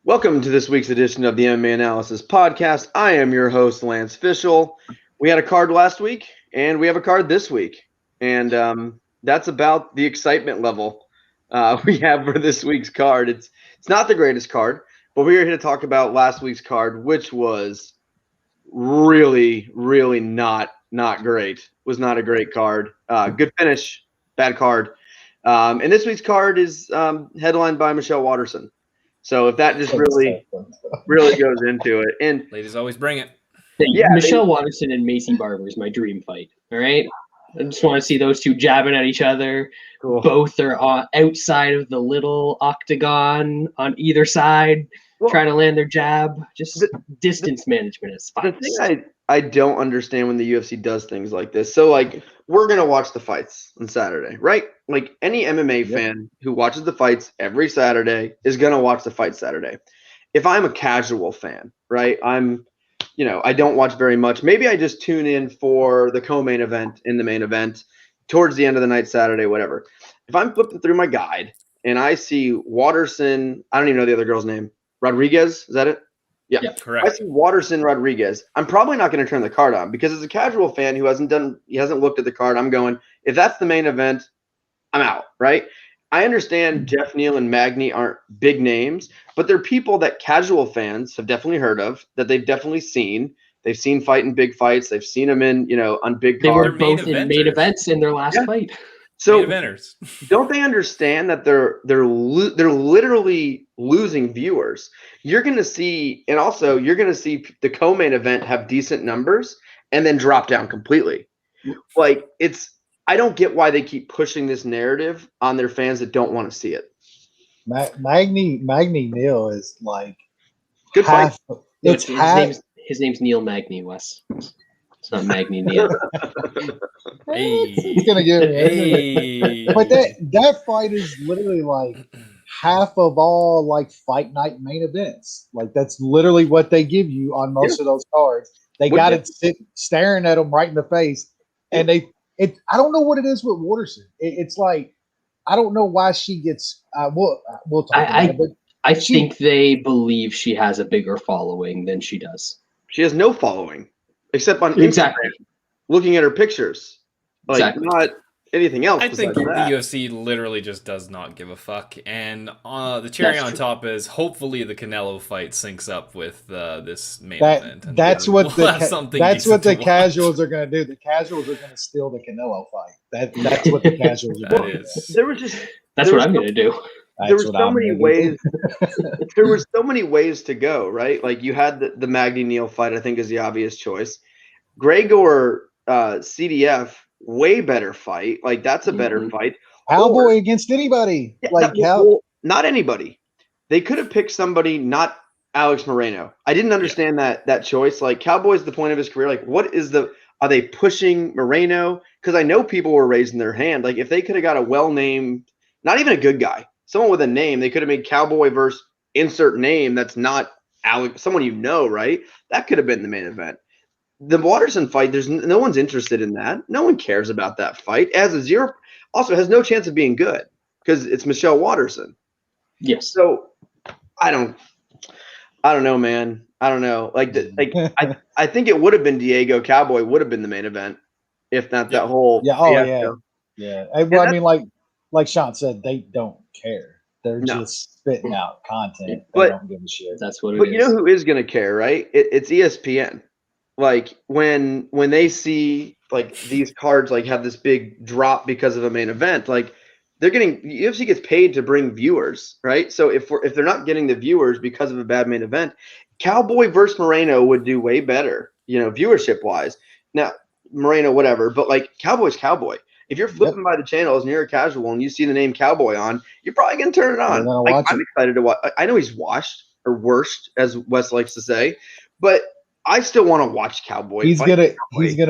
Welcome to this week's edition of the MMA-Analysis podcast. I am your host, Lance Fishel. We had a card last week, and we have a card this week. And that's about the excitement level we have for this week's card. It's not the greatest card, but we're here to talk about last week's card, which was really, really not great. It was not a great card. Good finish, bad card. And this week's card is headlined by Michelle Waterson. So if that just really goes into it, and ladies always bring it. Yeah, Michelle Waterson and Macy Barber is my dream fight. All right, I just want to see those two jabbing at each other. Cool. Both are outside of the little octagon on either side, trying to land their jab. Just distance management is fine. The thing I don't understand when the UFC does things like this. So, like, we're going to watch the fights on Saturday, right? Like, any MMA fan who watches the fights every Saturday is going to watch the fight Saturday. If I'm a casual fan, right, I don't watch very much. Maybe I just tune in for the co-main event in the main event towards the end of the night, Saturday, whatever. If I'm flipping through my guide and I see Waterson, I don't even know the other girl's name. Rodriguez, is that it? Yeah, correct. I see Waterson Rodriguez. I'm probably not going to turn the card on because as a casual fan who hasn't looked at the card, I'm going, if that's the main event, I'm out, right? I understand Jeff Neal and Magny aren't big names, but they're people that casual fans have definitely heard of, that they've definitely seen. They've seen fight in big fights. They've seen them in, on big cards. They were both in main events in their last fight. So don't they understand that they're literally losing viewers? You're going to see, and also you're going to see the co-main event have decent numbers and then drop down completely. Like I don't get why they keep pushing this narrative on their fans that don't want to see it. Magny Neal is like good fight. His name's Neal Magny, Wes. It's not Magny Neal. He's gonna get it. But that fight is literally like half of all like fight night main events. Like that's literally what they give you on most of those cards. They got it staring at them right in the face, and I don't know what it is with Waterson. It's like I don't know why she gets. We'll talk about it. But I think they believe she has a bigger following than she does. She has no following. Except on Instagram, looking at her pictures, not anything else. I think the UFC literally just does not give a fuck. And the cherry on top is hopefully the Canelo fight syncs up with this main event. And that's what the casuals are going to do. The casuals are going to steal the Canelo fight. That's what the casuals are going to do. That's what I'm going to do. There were so many ways. There were so many ways to go, right? Like you had the Magny Neal fight. I think is the obvious choice. Gregor CDF, way better fight. Like that's a better fight. Cowboy against anybody. Not anybody. They could have picked somebody, not Alex Morono. I didn't understand that choice. Like Cowboy's the point of his career. Like are they pushing Morono? Because I know people were raising their hand. Like if they could have got a well-named, not even a good guy, someone with a name, they could have made Cowboy versus insert name that's not Alex, someone right? That could have been the main event. The Waterson fight, there's no one's interested in that. No one cares about that fight. Also has no chance of being good because it's Michelle Waterson. Yes. So I don't know, man. I don't know. I think it would have been Diego. Cowboy would have been the main event if not that whole. Yeah. Well, I mean, like Sean said, they don't care. They're just spitting out content. They don't give a shit. That's what it is. But you know who is going to care, right? It's ESPN. Like when they see like these cards like have this big drop because of a main event, like UFC gets paid to bring viewers, right? So if they're not getting the viewers because of a bad main event, Cowboy versus Morono would do way better, viewership wise. Now Morono, whatever, but like Cowboy's Cowboy. If you're flipping by the channels and you're a casual and you see the name Cowboy on, you're probably going to turn it on. I'm excited to watch. I know he's washed or worst, as Wes likes to say, but I still want to watch Cowboy. He's gonna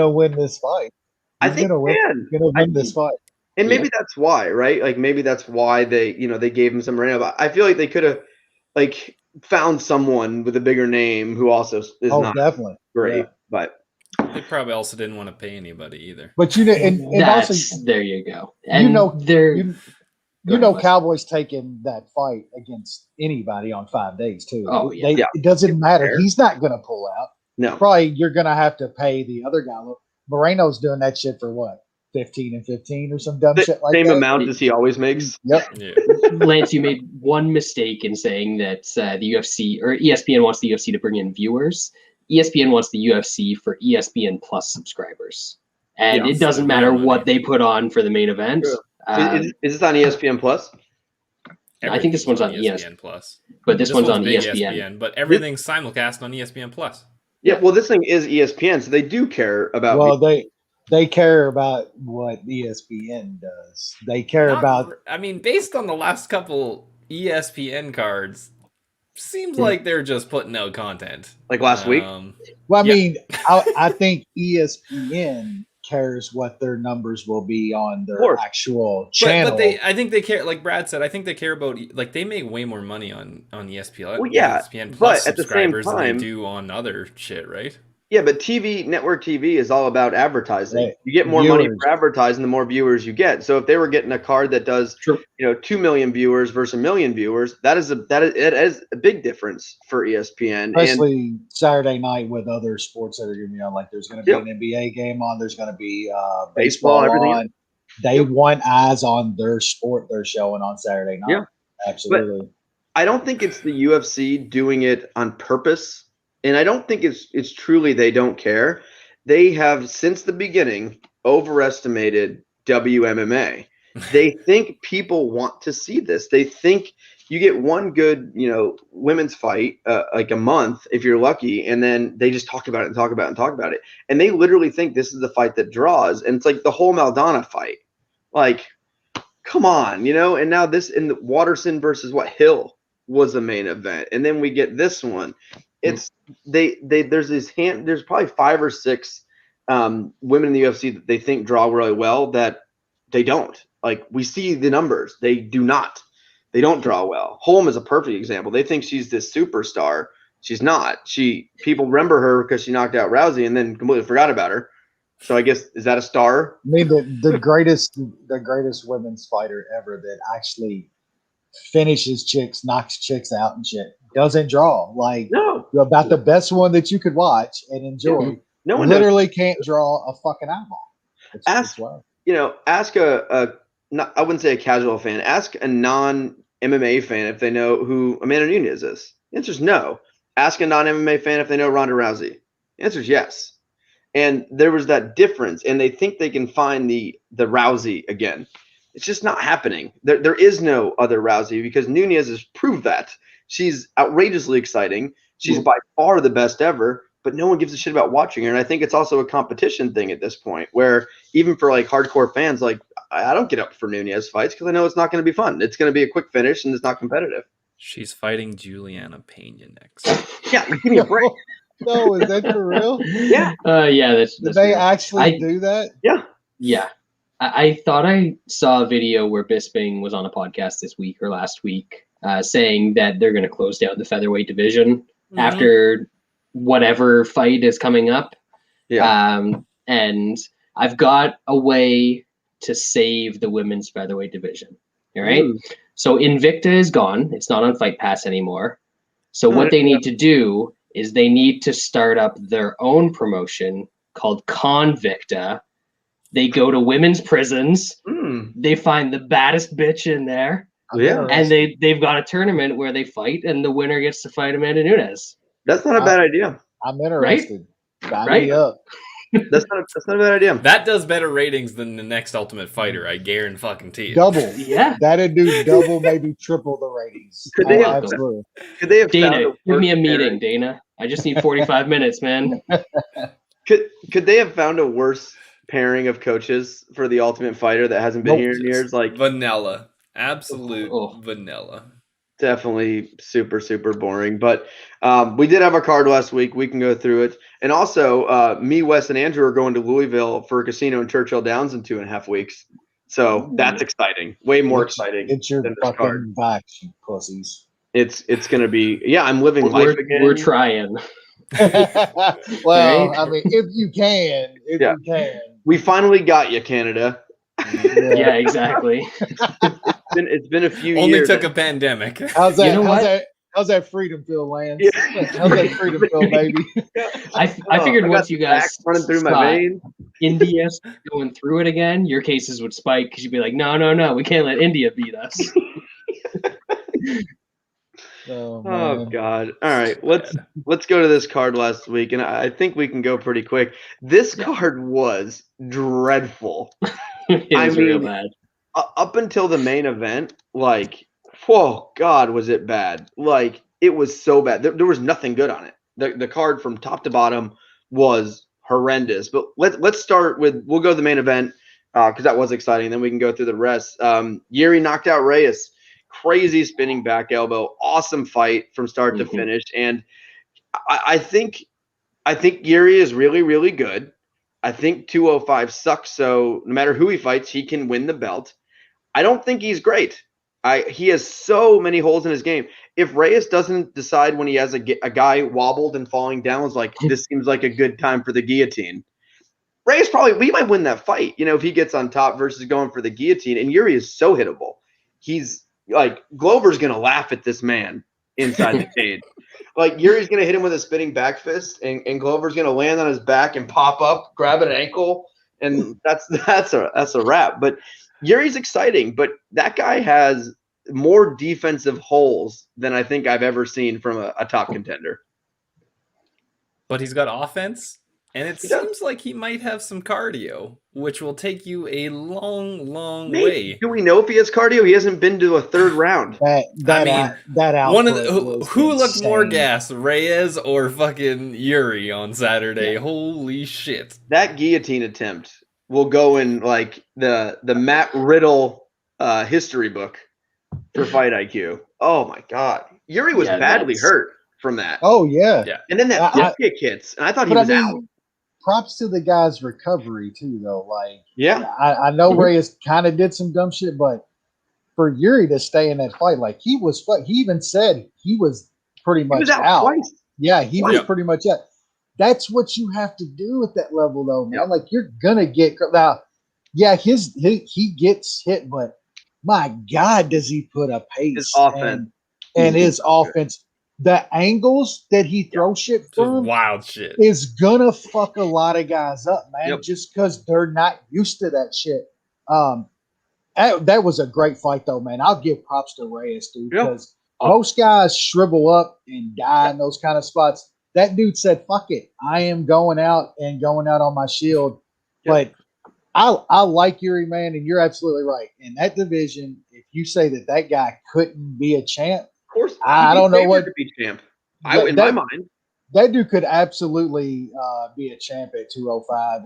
win this fight. I think he's gonna win this fight. And maybe that's why, right? Like maybe that's why they gave him some Moreno. But I feel like they could have found someone with a bigger name who also is not definitely great. But they probably also didn't want to pay anybody either. But and also there you go. And Cowboys taking that fight against anybody on 5 days too. Oh, yeah. It doesn't matter. He's not going to pull out. No. Probably you're going to have to pay the other guy. Look, Moreno's doing that shit for what? 15 and 15 or some dumb shit like that. Same amount as he always makes. Yep. Yeah. Lance, you made one mistake in saying that the UFC or ESPN wants the UFC to bring in viewers. ESPN wants the UFC for ESPN Plus subscribers. And it doesn't matter what they put on for the main event. Is this on ESPN Plus? I think this one's on ESPN Plus. But this one's on ESPN. But everything's simulcast on ESPN Plus. Yeah, well, this thing is ESPN, so they do care about. Well, they care about what ESPN does. They care about. I mean, based on the last couple ESPN cards, seems like they're just putting out content. Like last week. Well, I mean, I think ESPN cares what their numbers will be on their actual channel. But I think they care. Like Brad said, I think they care about. Like they make way more money on ESPN. Well, yeah, ESPN Plus but at the same subscribers time, than they do on other shit, right? Yeah, but network TV is all about advertising. Right. You get more money for advertising, the more viewers you get. So if they were getting a card that does, 2 million viewers versus 1 million viewers, it is a big difference for ESPN. Especially Saturday night with other sports that are going to be on. Like there's going to be an NBA game on. There's going to be baseball everything on. They want eyes on their sport they're showing on Saturday night. Yeah, absolutely. But I don't think it's the UFC doing it on purpose. And I don't think it's truly they don't care. They have, since the beginning, overestimated WMMA. They think people want to see this. They think you get one good, women's fight like a month if you're lucky, and then they just talk about it and talk about it and talk about it. And they literally think this is the fight that draws. And it's like the whole Maldonado fight. Like, come on, And now this in the Waterson versus Hill was the main event. And then we get this one. It's there's probably 5 or 6 women in the UFC that they think draw really well that they don't. Like we see the numbers, they don't draw well. Holm is a perfect example. They think she's this superstar. She's not. People remember her because she knocked out Rousey and then completely forgot about her. So I guess, is that a star? I mean, the greatest women's fighter ever that actually finishes chicks, knocks chicks out and shit. Doesn't draw. Like, no. About the best one that you could watch and enjoy. No one literally can't draw a fucking eyeball. Ask I wouldn't say a casual fan. Ask a non-MMA fan if they know who Amanda Nunes is. The answer is no. Ask a non-MMA fan if they know Ronda Rousey. The answer is yes. And there was that difference, and they think they can find the Rousey again. It's just not happening. There is no other Rousey because Nunes has proved that. She's outrageously exciting. She's by far the best ever, but no one gives a shit about watching her. And I think it's also a competition thing at this point where even for like hardcore fans, like I don't get up for Nunes fights because I know it's not going to be fun. It's going to be a quick finish and it's not competitive. She's fighting Juliana Pena next. Yeah, give me a break. No, is that for real? Yeah. That's Did they real. actually do that? Yeah. Yeah. I thought I saw a video where Bisping was on a podcast this week or last week saying that they're going to close down the featherweight division after whatever fight is coming up. Yeah. And I've got a way to save the women's featherweight division. All right. So Invicta is gone. It's not on Fight Pass anymore. So what they need to do is they need to start up their own promotion called Convicta. They go to women's prisons. They find the baddest bitch in there. Yeah. And they've got a tournament where they fight, and the winner gets to fight Amanda Nunes. That's not a bad idea. I'm interested. Sign Right? me up. That's not a bad idea. That does better ratings than the next Ultimate Fighter, I guarantee you. Double. Yeah. That'd do double, maybe triple the ratings. Could they absolutely. Could they have Dana, found give me a worse meeting, pairing? Dana. I just need 45 minutes, man. Could they have found a worse pairing of coaches for the Ultimate Fighter that hasn't been here in years? Like vanilla. Absolute vanilla. Definitely super, super boring. But we did have a card last week. We can go through it. And also, me, Wes, and Andrew are going to Louisville for a casino in Churchill Downs in 2.5 weeks. So that's exciting. Way more exciting. It's your than this fucking card. back, you pussies. It's going to be, I'm living life again. We're trying. Well, I mean, if you can. We We finally got you, Canada. Yeah, exactly. it's been a few Only years. took a pandemic. How's that? You know how's that freedom feel, Lance? Yeah. How's that freedom feel, baby? I figured once you guys running through my saw veins. India going through it again, your cases would spike because you'd be like, no, we can't let India beat us. Oh God! All right, let's go to this card last week, and I think we can go pretty quick. This card was dreadful. It was real bad. Up until the main event, like, whoa, God, was it bad? Like, it was so bad. There was nothing good on it. The card from top to bottom was horrendous. But let's start with, we'll go to the main event because that was exciting. Then we can go through the rest. Jiri knocked out Reyes. Crazy spinning back elbow. Awesome fight from start to finish. And I think Jiri is really, really good. I think 205 sucks. So no matter who he fights, he can win the belt. I don't think he's great. He has so many holes in his game. If Reyes doesn't decide when he has a guy wobbled and falling down, it's like, this seems like a good time for the guillotine. Reyes we might win that fight, if he gets on top versus going for the guillotine. And Jiri is so hittable. He's like, Glover's going to laugh at this man inside the cage. Like, Jiri's going to hit him with a spinning back fist, and Glover's going to land on his back and pop up, grab an ankle, and that's a wrap. But Jiri's exciting, but that guy has more defensive holes than I think I've ever seen from a top contender. But he's got offense, and it seems like he might have some cardio, which will take you a long way. Do we know if he has cardio? He hasn't been to a third round. Who looked more gas, Reyes or fucking Jiri on Saturday? Yeah. Holy shit! That guillotine attempt will go in like the Matt Riddle history book for Fight IQ. Oh my God, Jiri was badly hurt from that. Oh yeah. And then that flip kick hits, and I thought he was out. Props to the guy's recovery too, though. Like, I know Reyes kind of did some dumb shit, but for Jiri to stay in that fight, like he even said he was pretty much out. Twice. Yeah, he was pretty much out. That's what you have to do at that level, though, man. Yep. Like, you're gonna get now. Yeah, he gets hit, but my God, does he put a pace? His offense and his offense. The angles that he throws shit from, wild shit, is gonna fuck a lot of guys up, man. Just because they're not used to that shit. That was a great fight, though, man. I'll give props to Reyes, dude, because most guys shrivel up and die in those kind of spots. That dude said, "Fuck it, I am going out on my shield." But I like Jiri, man, and you're absolutely right. In that division, if you say that guy couldn't be a champ. Of course, I don't know what to be champ. In my mind, that dude could absolutely be a champ at 205,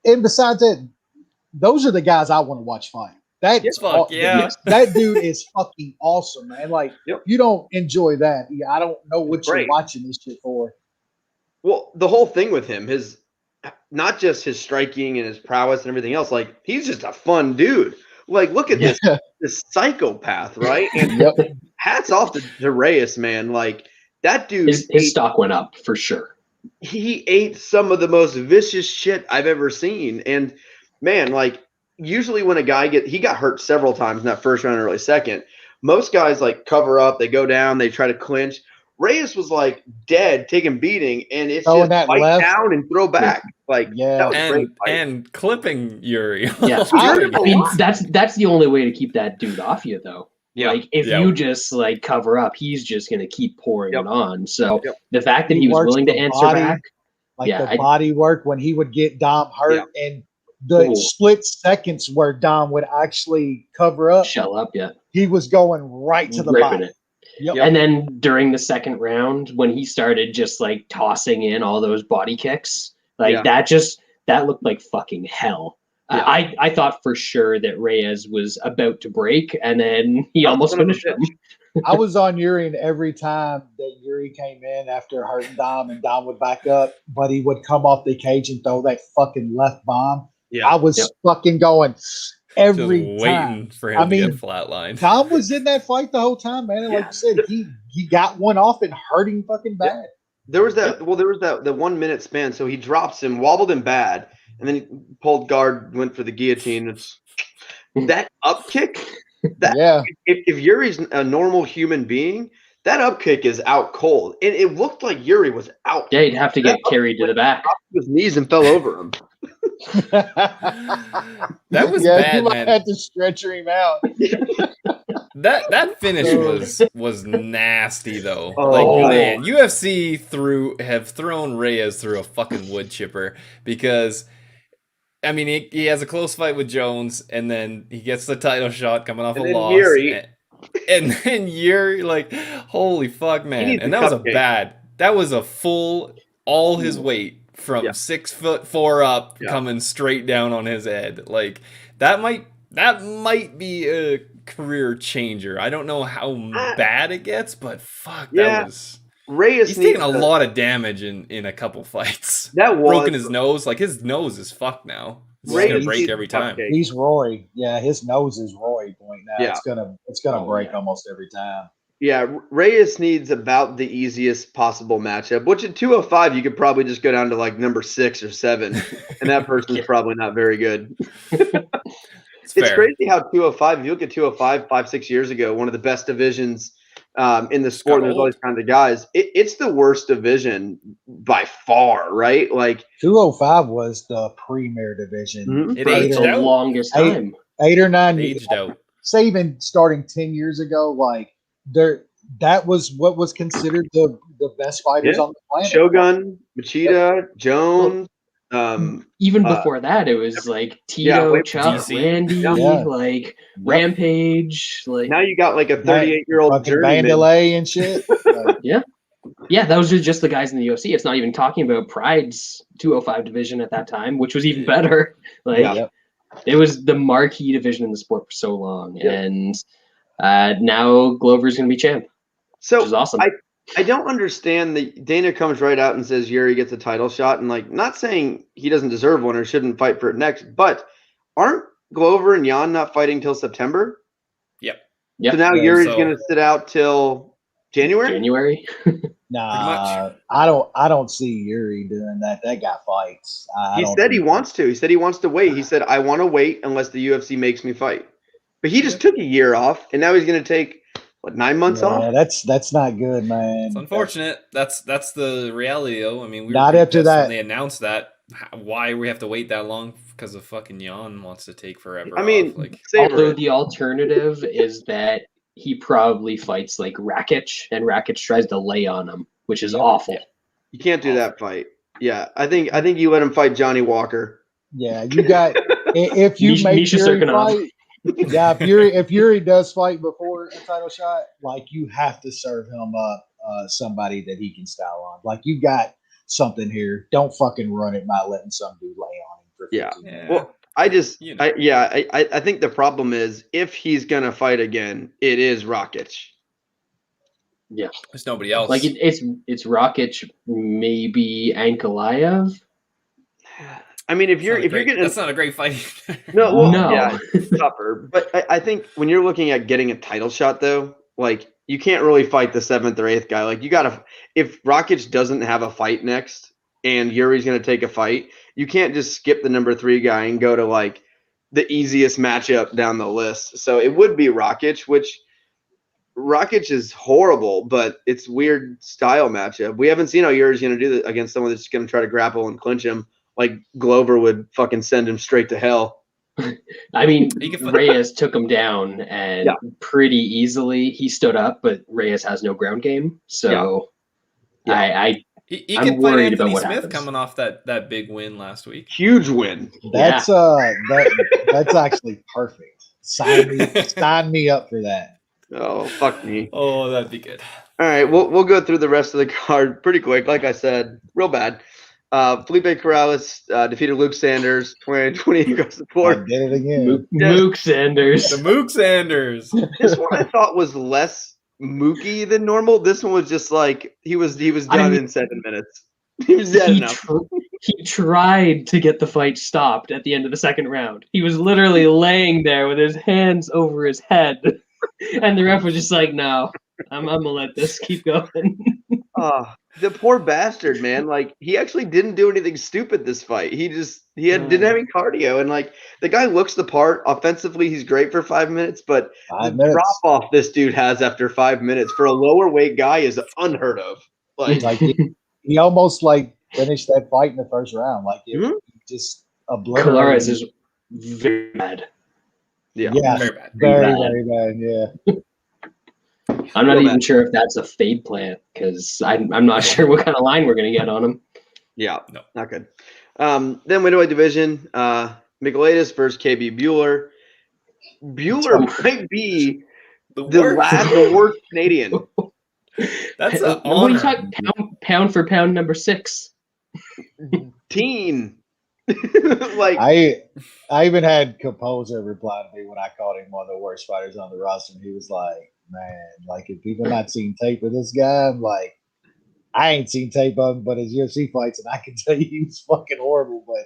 and besides that, those are the guys I want to watch fight. That dude is fucking awesome, man. Like, you don't enjoy that. I don't know what you're watching this shit for. Well, the whole thing with him, not just his striking and his prowess and everything else. Like, he's just a fun dude. Like, look at this psychopath, right? And hats off to Reyes, man. Like, that dude, his stock went up for sure. He ate some of the most vicious shit I've ever seen. And man, like, usually when a guy he got hurt several times in that first round and early second. Most guys like cover up, they go down, they try to clinch. Reyes was like dead, taking beating, and it's just fight down and throw back. Like, that was great fight. And clipping Jiri. Yeah, I mean, that's the only way to keep that dude off you, though. Yeah. Like, if you just like cover up, he's just gonna keep pouring it on. So the fact that he was willing to answer back, the body work when he would get Dom hurt, and the split seconds where Dom would actually cover up, shell up, he was going right to the body. And then during the second round, when he started just like tossing in all those body kicks, like that looked like fucking hell. I thought for sure that Reyes was about to break, and then he almost finished him. I was on Jiri, and every time that Jiri came in after hurting Dom and Dom would back up, but he would come off the cage and throw that fucking left bomb. I was fucking going every just time. Waiting for him to get flatlined. Tom was in that fight the whole time, man. And like you said, he got one off and hurt him fucking bad. There was that. Well, there was the 1 minute span. So he drops him, wobbled him bad, and then he pulled guard, went for the guillotine. It's that up kick If Yuri's a normal human being, that up kick is out cold. And it looked like Yuri was out. Yeah, he'd have to get carried to the back. His knees and fell over him. That was bad, you man. had to stretcher him out. That finish was nasty though. Man, UFC have thrown Reyes through a fucking wood chipper because I mean he has a close fight with Jones and then he gets the title shot coming off a loss. And then Yuri, like, holy fuck, man. And that was that was a full all his weight from 6'4" up coming straight down on his head. Like that might be a career changer. I don't know how bad it gets, but fuck, that was Reyes. He's taken a lot of damage in a couple fights. Broken his nose. Like his nose is fucked now. It's gonna break every time. He's Roy. Yeah, his nose is Roy point now. Yeah. It's gonna break almost every time. Yeah, Reyes needs about the easiest possible matchup, which at 205 you could probably just go down to like number 6 or 7, and that person's probably not very good. It's crazy how 205, if you look at 205 5-6 years ago, one of the best divisions in the sport, there's all these kinds of guys. It's the worst division by far, right? Like 205 was the premier division. Mm-hmm. It aged the longest time. 8 or 9 aged out. Say even starting 10 years ago, like that was what was considered the best fighters on the planet. Shogun, Machida, Jones. Even before that, it was like Tito, Chuck, Randy, like Rampage. Like now you got like a 38-year-old Vandalay and shit. Yeah, those are just the guys in the UFC. It's not even talking about Pride's 205 division at that time, which was even better. Like it was the marquee division in the sport for so long, and now Glover's going to be champ. So which is awesome. I don't understand that Dana comes right out and says Jiri gets a title shot, and like not saying he doesn't deserve one or shouldn't fight for it next, but aren't Glover and Jan not fighting till September? Yep. So now Yuri's going to sit out till January? Nah, I don't see Jiri doing that. That guy fights. He said he wants to. He said he wants to wait. He said, I want to wait unless the UFC makes me fight. But he just took a year off, and now he's going to take 9 months off? That's not good, man. It's unfortunate. That's the reality, though. I mean, we not after that. When they announced that. Why we have to wait that long? Because of fucking Jan wants to take forever. I mean, although the alternative is that he probably fights like Rakic, and Rakic tries to lay on him, which is awful. Yeah. You can't do that fight. Yeah, I think you let him fight Johnny Walker. Yeah, you got if you make Jiri fight. Yeah, if Jiri does fight before a title shot, like you have to serve him up somebody that he can style on. Like you got something here. Don't fucking run it by letting some dude lay on him for 15 minutes. Well, I think the problem is if he's gonna fight again, it is Rakic. Yeah, there's nobody else. Like it's Rakic, maybe Ankalaev. I mean, if you're getting that's not a great fight. No. Yeah, it's tougher. But I think when you're looking at getting a title shot, though, like you can't really fight the 7th or 8th guy. Like you gotta, if Rakic doesn't have a fight next and Yuri's gonna take a fight, you can't just skip the number 3 guy and go to like the easiest matchup down the list. So it would be Rakic, which Rakic is horrible, but it's weird style matchup. We haven't seen how Yuri's gonna do that against someone that's gonna try to grapple and clinch him. Like Glover would fucking send him straight to hell. I mean, Reyes took him down and pretty easily. He stood up, but Reyes has no ground game. So I'm worried about what Smith coming off that big win last week. Huge win. That's that's actually perfect. Sign me up for that. Oh, fuck me. Oh, that'd be good. All right, we'll go through the rest of the card pretty quick. Like I said, real bad. Felipe Corrales defeated Luke Sanders 20-20 across the board. Did it again. Mook Sanders. The Mook Sanders. This one I thought was less mooky than normal. This one was just like he was done in 7 minutes. He was dead enough. He tried to get the fight stopped at the end of the second round. He was literally laying there with his hands over his head, and the ref was just like, "No, I'm gonna let this keep going." The poor bastard, man. Like, he actually didn't do anything stupid this fight. Didn't have any cardio, and like the guy looks the part. Offensively, he's great for 5 minutes, but the drop off this dude has after 5 minutes for a lower weight guy is unheard of. Like he almost like finished that fight in the first round. Like it just obliterated. Colares is very bad. Yeah, very bad. Very bad. Yeah. I'm not even sure if that's a fade plan because I'm not sure what kind of line we're going to get on him. Yeah, no, not good. Then middleweight division, Michailidis versus KB Bueller. Bueller might be the worst Canadian. That's what are you talking pound for pound number 6? Teen. Like I even had Composer reply to me when I called him one of the worst fighters on the roster, and he was like, man, like if people not seen tape of this guy, I'm like, I ain't seen tape of him, but his UFC fights, and I can tell you he's fucking horrible. But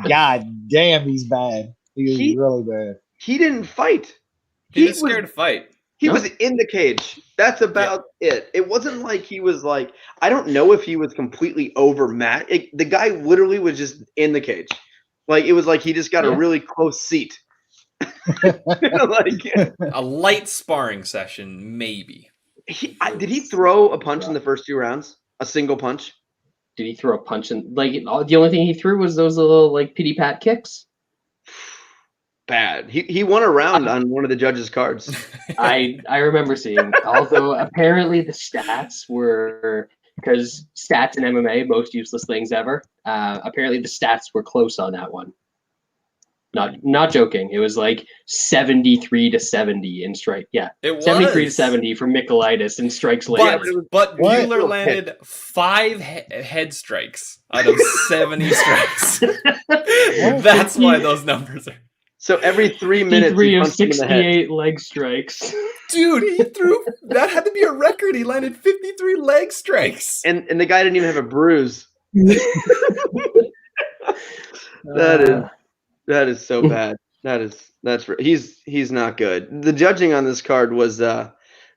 god damn, he's bad. He was really bad. He didn't fight. He was scared to fight. He was in the cage. That's about it. It wasn't like he was like, I don't know if he was completely overmatched. The guy literally was just in the cage. Like it was like he just got a really close seat. Like a light sparring session, maybe. Did he throw a punch in the first 2 rounds? A single punch? Did he throw a punch in? Like the only thing he threw was those little like pity pat kicks. Bad. He won a round on one of the judges' cards. I remember seeing. Although apparently the stats were, because stats in MMA, most useless things ever. Apparently the stats were close on that one. Not joking. It was like 73-70 in strike. Yeah, it was 73-70 for Michailidis in strikes later. But Bueller landed 5 head strikes out of 70 strikes. That's why those numbers are. So every 3 minutes, 53 of 68 leg strikes. Dude, he threw. That had to be a record. He landed 53 leg strikes, and the guy didn't even have a bruise. That is so bad. He's not good. The judging on this card was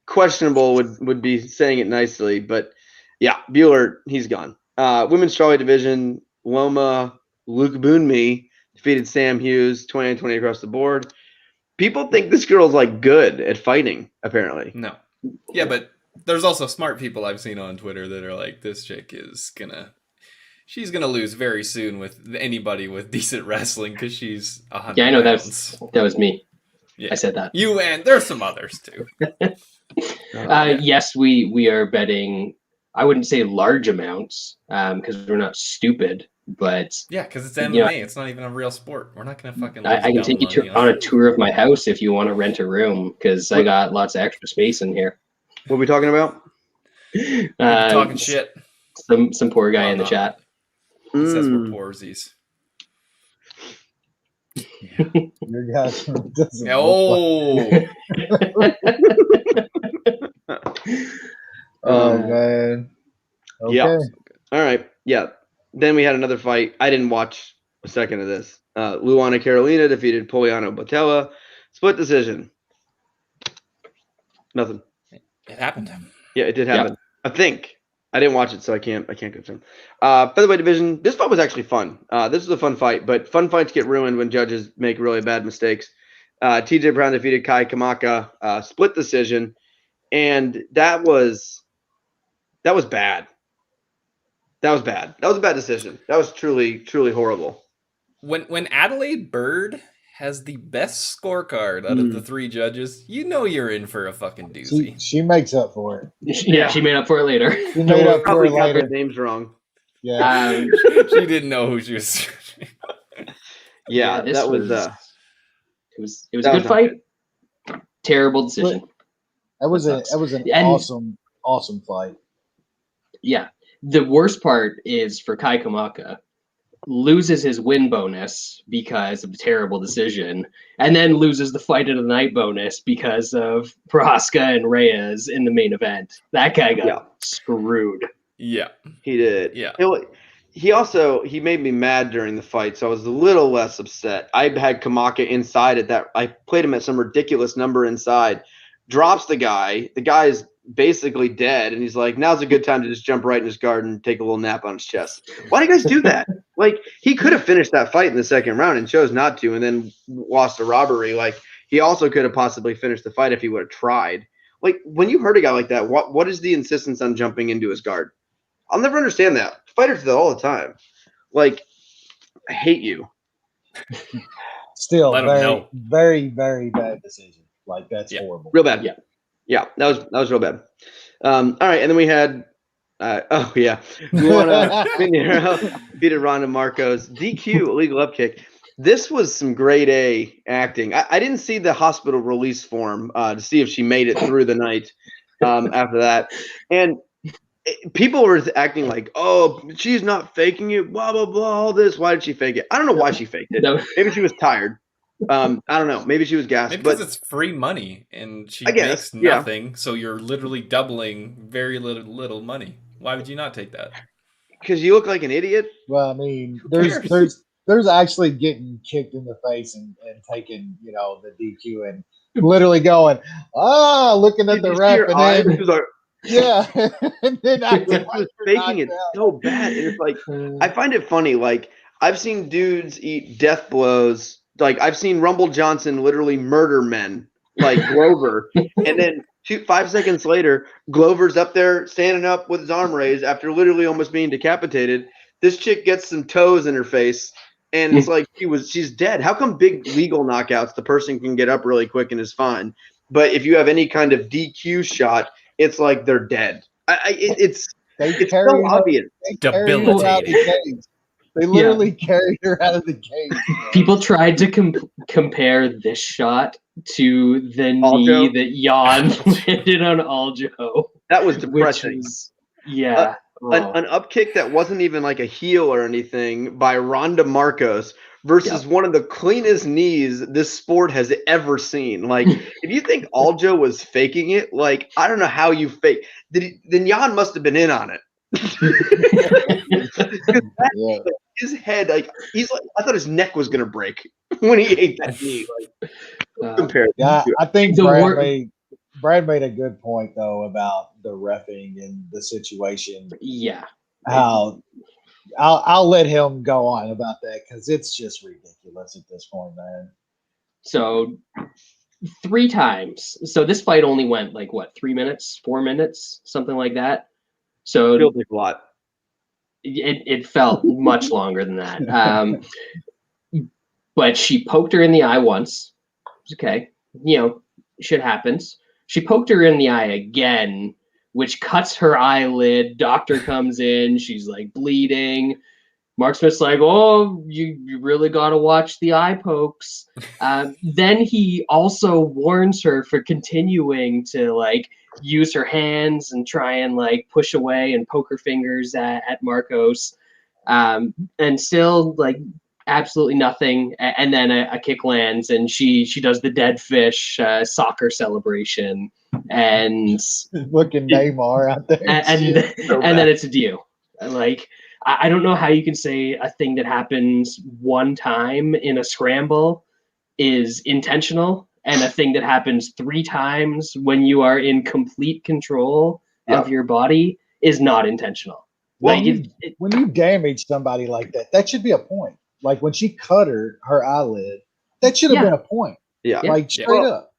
questionable. Would be saying it nicely, but yeah, Bueller, he's gone. Women's strawweight division, Loma Lukebunmi defeated Sam Hughes 20-20 across the board. People think this girl's like good at fighting. Apparently, no. Yeah, but there's also smart people I've seen on Twitter that are like, this chick is she's gonna lose very soon with anybody with decent wrestling because she's 100 Yeah, I know pounds. that was me. Yeah. I said that. You and there's some others too. Yes, we are betting. I wouldn't say large amounts because we're not stupid, but yeah, because it's MMA. It's not even a real sport. We're not gonna fucking. I can take you on a tour of my house if you want to rent a room because I got lots of extra space in here. What are we talking about? Talking shit. Some poor guy in the chat. Says we're poorsies. Your guys doesn't oh man. Okay. Yeah. All right. Yeah. Then we had another fight. I didn't watch a second of this. Luana Carolina defeated Poliano Botella. Split decision. Nothing. It happened. Yeah, it did happen. Yeah. I think. I didn't watch it, so I can't confirm. Featherweight division. This fight was actually fun. This was a fun fight, but fun fights get ruined when judges make really bad mistakes. TJ Brown defeated Kai Kamaka, split decision, and that was bad. That was bad. That was a bad decision. That was truly horrible. When Adelaide Bird has the best scorecard out of the 3 judges, you know you're in for a fucking doozy. She makes up for it. Yeah, she made up for it later. She made up for it later. Got the names wrong. Yeah, she didn't know who she was. Yeah, that was. It was a good fight. Terrible decision. That was an awesome fight. Yeah, the worst part is for Kai Kamaka. Loses his win bonus because of a terrible decision, and then loses the fight of the night bonus because of Prochazka and Reyes in the main event. That guy got screwed. Yeah, he did. Yeah. He made me mad during the fight, so I was a little less upset. I had Kamaka inside at that. I played him at some ridiculous number inside. Drops the guy. The guy's basically dead, and he's like, now's a good time to just jump right in his guard and take a little nap on his chest. Why do you guys do that? Like, he could have finished that fight in the second round and chose not to, and then lost a robbery. Like, he also could have possibly finished the fight if he would have tried. Like, when you hurt a guy like that, what is the insistence on jumping into his guard? I'll never understand that. Fighters do that all the time. Like, I hate you. Still, very, very, very bad decision. Like, that's horrible. Real bad. Yeah, that was real bad. All right, and then we had Luana Pinheiro beat Ronda Marcos. DQ, illegal upkick. This was some grade A acting. I didn't see the hospital release form to see if she made it through the night after that. And people were acting like, oh, she's not faking it, blah, blah, blah, all this. Why did she fake it? I don't know why she faked it. Maybe she was tired. I don't know. Maybe she was gassed. Maybe because it's free money and she makes nothing. So you're literally doubling very little money. Why would you not take that? Because you look like an idiot. Well, I mean, there's actually getting kicked in the face and taking, the DQ and literally going, looking at the ref and then he was like, and then acting like faking it so bad. And it's like, I find it funny. Like, I've seen dudes eat death blows. Like, I've seen Rumble Johnson literally murder men, like Glover, and then 5 seconds later, Glover's up there standing up with his arm raised after literally almost being decapitated. This chick gets some toes in her face, and it's like she's dead. How come big legal knockouts, the person can get up really quick and is fine, but if you have any kind of DQ shot, it's like they're dead. It's so obvious. Debilitating. They literally carried her out of the cage. People tried to compare this shot to the knee that Jan landed on Aljo. That was depressing. An upkick that wasn't even like a heel or anything by Ronda Marcos versus one of the cleanest knees this sport has ever seen. Like, if you think Aljo was faking it, like, I don't know how you fake. Then Jan must have been in on it. His head, like, I thought his neck was gonna break when he ate that knee. Like, compared. Yeah, I think Brad made a good point though about the reffing and the situation. Yeah, I'll let him go on about that because it's just ridiculous at this point, man. So 3 times. So this fight only went like 3 minutes, 4 minutes, something like that. So it feels like a lot. It felt much longer than that. But she poked her in the eye once. Okay. Shit happens. She poked her in the eye again, which cuts her eyelid. Doctor comes in. She's like bleeding. Mark Smith's like, oh, you really got to watch the eye pokes. Then he also warns her for continuing to use her hands and try and push away and poke her fingers at Marcos. And still absolutely nothing. And then a kick lands and she does the dead fish soccer celebration and looking Neymar out there. And then it's a deal. I don't know how you can say a thing that happens one time in a scramble is intentional and a thing that happens 3 times when you are in complete control of your body is not intentional. Well, when you damage somebody like that, that should be a point. Like when she cut her eyelid, that should have been a point. Yeah. Straight up.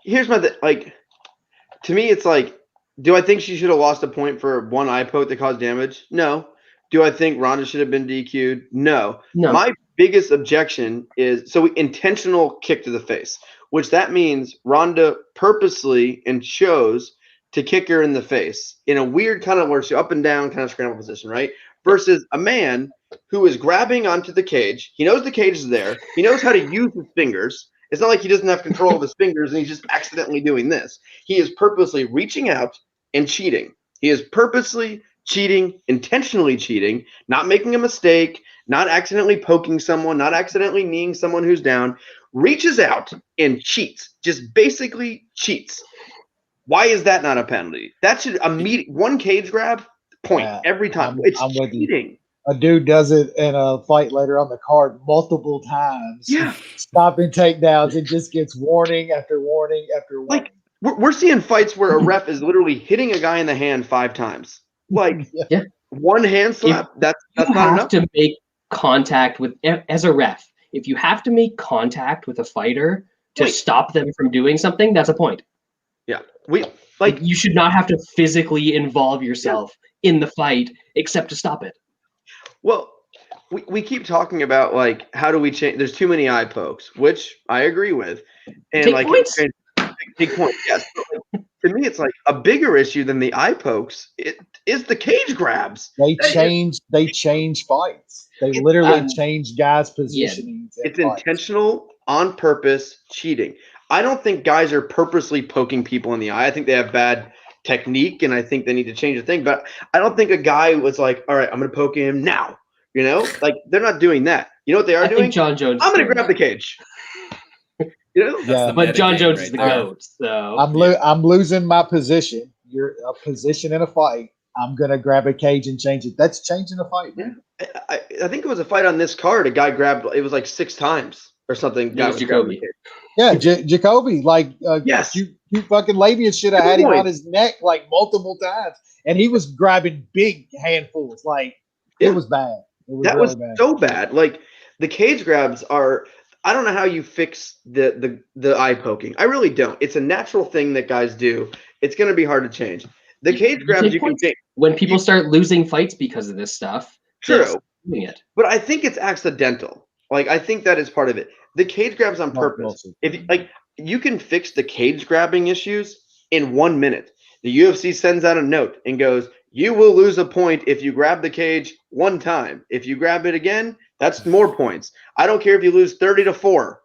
Here's my to me, it's like, do I think she should have lost a point for one eye poke that caused damage? No. Do I think Ronda should have been DQ'd? No. My biggest objection is intentional kick to the face, which that means Ronda purposely and chose to kick her in the face in a weird kind of where she up and down kind of scramble position, right? Versus a man who is grabbing onto the cage. He knows the cage is there. He knows how to use his fingers. It's not like he doesn't have control of his fingers and he's just accidentally doing this. He is purposely reaching out and cheating. He is purposely cheating, intentionally cheating, not making a mistake, not accidentally poking someone, not accidentally kneeing someone who's down, reaches out and cheats, just basically cheats. Why is that not a penalty? That should one cage grab, point every time. It's cheating. A dude does it in a fight later on the card multiple times. Yeah. Stopping takedowns and just gets warning after warning after warning. We're seeing fights where a ref is literally hitting a guy in the hand 5 times. Like one hand slap. That's not enough. You have to make contact with as a ref. If you have to make contact with a fighter to stop them from doing something, that's a point. Yeah, you should not have to physically involve yourself in the fight except to stop it. Well, we keep talking about like how do we change? There's too many eye pokes, which I agree with, and take like points. Take points. Yes, but like, to me, it's like a bigger issue than the eye pokes. It is the cage grabs. They change fights. They literally change guys' positioning. It's intentional, on purpose cheating. I don't think guys are purposely poking people in the eye. I think they have bad technique, and I think they need to change the thing. But I don't think a guy was like, all right, I'm going to poke him now. You know, like they're not doing that. You know what they are doing? Think John Jones. I'm going to grab the cage. You know, but John Jones is the GOAT. So I'm losing my position. You're a position in a fight. I'm going to grab a cage and change it. That's changing a fight, man. I think it was a fight on this card. A guy grabbed. It was like 6 times or something. It was Jacoby. Yeah, Jacoby. Like, yes, you fucking Labian should have had him on his neck like multiple times, and he was grabbing big handfuls. Like, it was bad. That was so bad. Like the cage grabs are. I don't know how you fix the eye poking. I really don't. It's a natural thing that guys do. It's going to be hard to change. The cage grabs you can change. When people start losing fights because of this stuff. True. But I think it's accidental. Like I think that is part of it. The cage grabs on purpose. If like you can fix the cage grabbing issues in 1 minute. The UFC sends out a note and goes, "You will lose a point if you grab the cage 1 time. If you grab it again, that's more points. I don't care if you lose 30-4.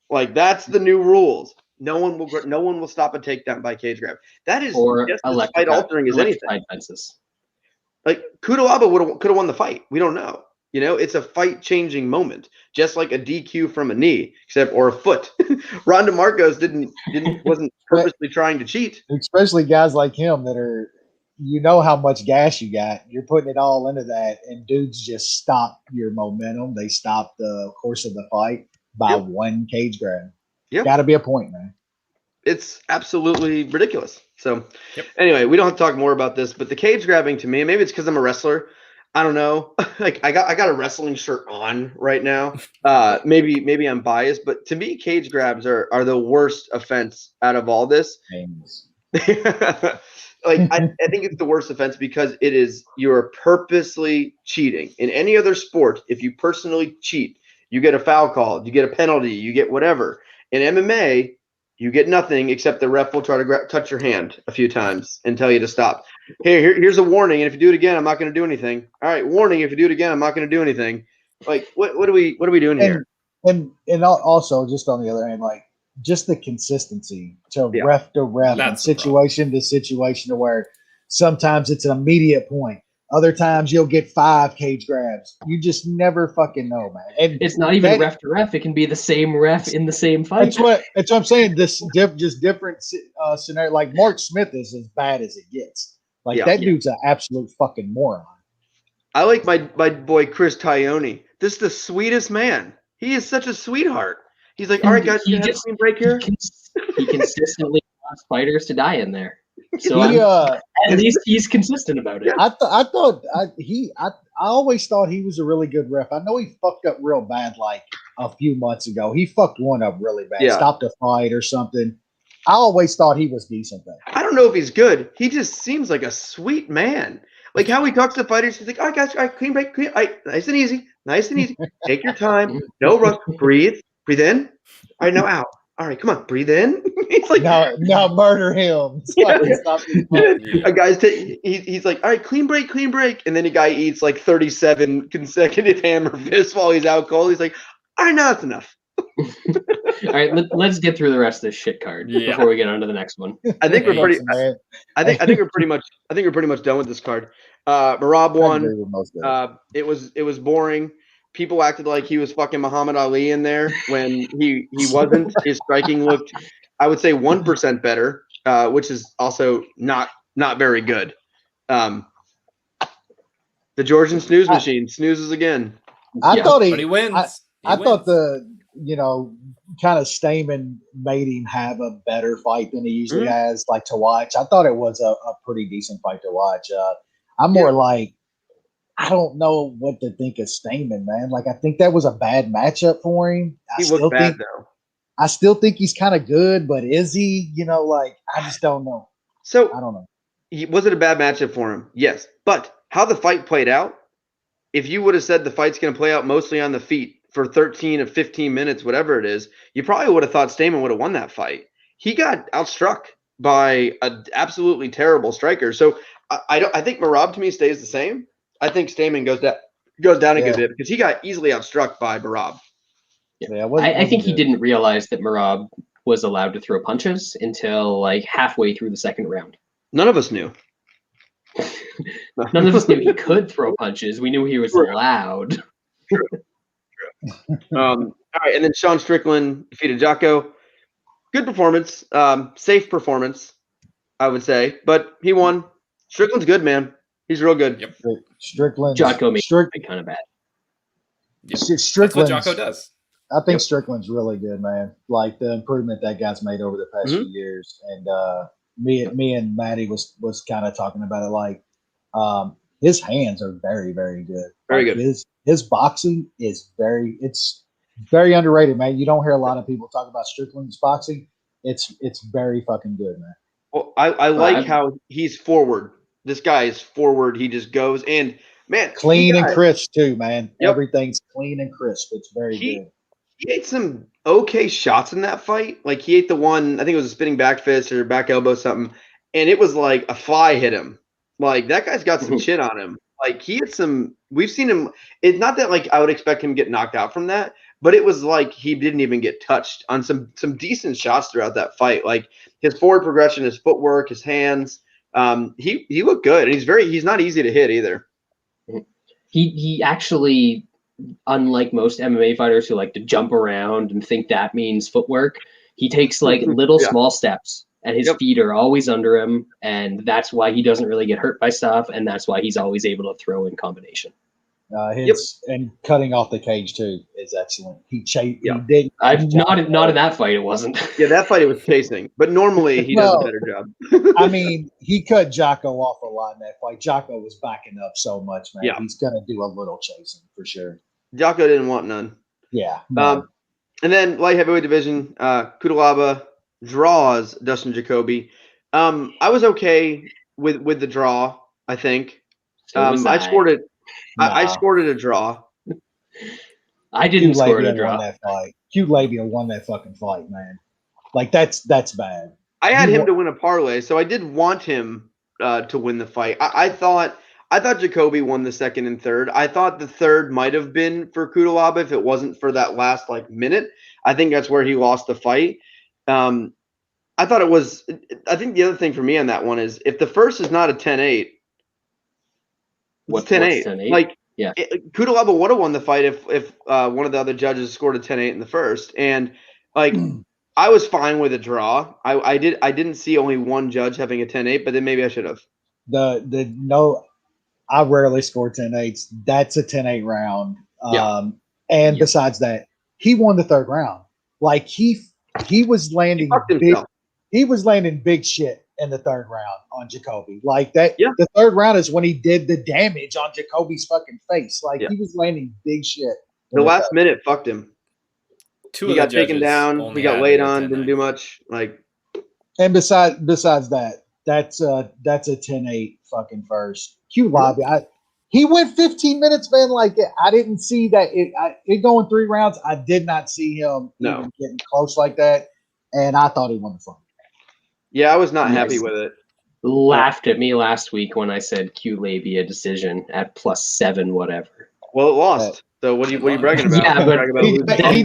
Like that's the new rules. No one will stop a takedown by cage grab. That is just as fight altering as anything. Like Kudalaba could have won the fight. We don't know. You know, it's a fight changing moment, just like a DQ from a knee, or a foot. Ronda Marcos wasn't purposely trying to cheat. Especially guys like him that are, you know how much gas you got. You're putting it all into that, and dudes just stop your momentum. They stop the course of the fight by one cage grab. Got to be a point, man. It's absolutely ridiculous. So anyway, we don't have to talk more about this, but the cage grabbing to me, maybe it's because I'm a wrestler. I don't know. Like I got a wrestling shirt on right now. Maybe I'm biased, but to me, cage grabs are the worst offense out of all this. Like I think it's the worst offense because you're purposely cheating. In any other sport, if you personally cheat, you get a foul call, you get a penalty, you get whatever. In MMA, you get nothing except the ref will try to touch your hand a few times and tell you to stop. Hey, here's a warning, and if you do it again, I'm not going to do anything. All right, warning. If you do it again, I'm not going to do anything. Like, what are we doing here? And also, just on the other hand, like just the consistency to ref to ref, and situation to situation, to where sometimes it's an immediate point. Other times you'll get 5 cage grabs. You just never fucking know, man. And it's not even ref to ref. It can be the same ref in the same fight. That's what I'm saying. This just different scenario. Like Mark Smith is as bad as it gets. Like that dude's an absolute fucking moron. I like my boy Chris Tyone. This is the sweetest man. He is such a sweetheart. He's like, all right, guys, can I have a clean break here? He consistently wants fighters to die in there. So at least he's consistent about it. I always thought he was a really good ref. I know he fucked up real bad like a few months ago. He fucked one up really bad. Stopped a fight or something. I always thought he was decent though. I don't know if he's good. He just seems like a sweet man. Like how he talks to fighters, he's like, all right, guys, all right, clean break, clean. All right, nice and easy. Take your time. No rush. Breathe in. All right, now out. All right, come on, breathe in. He's like, no, murder him. A guy's he's like, all right, clean break, and then a guy eats like 37 consecutive hammer fists while he's out cold. He's like, all right, now that's enough. All right, let's get through the rest of this shit card before we get on to the next one. I think we're pretty. I think we're pretty much done with this card. Marab won. It was boring. People acted like he was fucking Muhammad Ali in there when he wasn't. His striking looked, I would say, 1% better, which is also not very good. The Georgian snooze machine snoozes again. I thought he wins. I thought the kind of Stamen made him have a better fight than he usually has, like to watch. I thought it was a pretty decent fight to watch. I'm more like, I don't know what to think of Stamen, man. Like, I think that was a bad matchup for him. He looked bad, though. I still think he's kind of good, but is he? I just don't know. So I don't know. Was it a bad matchup for him? Yes. But how the fight played out, if you would have said the fight's going to play out mostly on the feet for 13 or 15 minutes, whatever it is, you probably would have thought Stamen would have won that fight. He got outstruck by an absolutely terrible striker. So I think Merab to me stays the same. I think Stamen goes down a good bit because he got easily outstruck by Merab. Yeah, I think he didn't realize that Merab was allowed to throw punches until like halfway through the second round. None of us knew. None of us knew he could throw punches. We knew he was allowed. True. All right, and then Sean Strickland defeated Jocko. Good performance, safe performance, I would say, but he won. Strickland's good, man. He's real good. Yep. Strickland. Jocko made it kind of bad. Yep. That's what Jocko does. I think Strickland's really good, man. Like the improvement that guy's made over the past few years, and me and Maddie was kind of talking about it. Like his hands are very, very good. Very good. His boxing is it's very underrated, man. You don't hear a lot of people talk about Strickland's boxing. It's very fucking good, man. Well, I like how he's forward. This guy is forward. He just goes and man, clean and crisp too, man. Yep. Everything's clean and crisp. It's very good. He ate some okay shots in that fight. Like he ate the one, I think it was a spinning back fist or back elbow something, and it was like a fly hit him. Like that guy's got some shit on him. Like he had some. We've seen him. It's not that like I would expect him to get knocked out from that, but it was like he didn't even get touched on some decent shots throughout that fight. Like his forward progression, his footwork, his hands. He looked good, and he's not easy to hit either. He actually, unlike most MMA fighters who like to jump around and think that means footwork, he takes like little small steps, and his feet are always under him, and that's why he doesn't really get hurt by stuff, and that's why he's always able to throw in combination. And cutting off the cage too is excellent. He did. Not in that fight. It wasn't. Yeah, that fight it was chasing, but normally he does a better job. I mean, he cut Jocko off a lot in that fight. Jocko was backing up so much, man. Yeah. He's gonna do a little chasing for sure. Jocko didn't want none. Yeah. And then light heavyweight division, Kudalaba draws Dustin Jacoby. I was okay with the draw. I think I scored it. I scored it a draw. I didn't score it a draw. That fight. Cute Labia won that fucking fight, man. Like that's bad. I had him to win a parlay, so I did want him to win the fight. I thought Jacoby won the second and third. I thought the third might have been for Kudalaba if it wasn't for that last minute. I think that's where he lost the fight. I thought it was. I think the other thing for me on that one is if the first is not a 10-8. What's 10-8? Like, yeah, Kudalaba would have won the fight if one of the other judges scored a 10-8 in the first. And like, I was fine with a draw. I didn't see only one judge having a 10-8, but then maybe I should have. I rarely score 10-8s. That's a 10-8 round. Besides that, he won the third round. Like he was landing big. He was landing big shit in the third round on Jacoby. Like that, the third round is when he did the damage on Jacoby's fucking face. Like he was landing big shit. The last minute fucked him. He got taken down. He got laid on. Didn't do much. Like, and besides that, that's a 10-8 fucking first. Q Lobby. He went 15 minutes, man. Like I didn't see that it going 3 rounds. I did not see him even getting close like that, and I thought he won the fight. Yeah, I was not happy with it. Laughed at me last week when I said Q Labia decision at +7 whatever. Well, it lost. So what are you bragging about? Yeah, but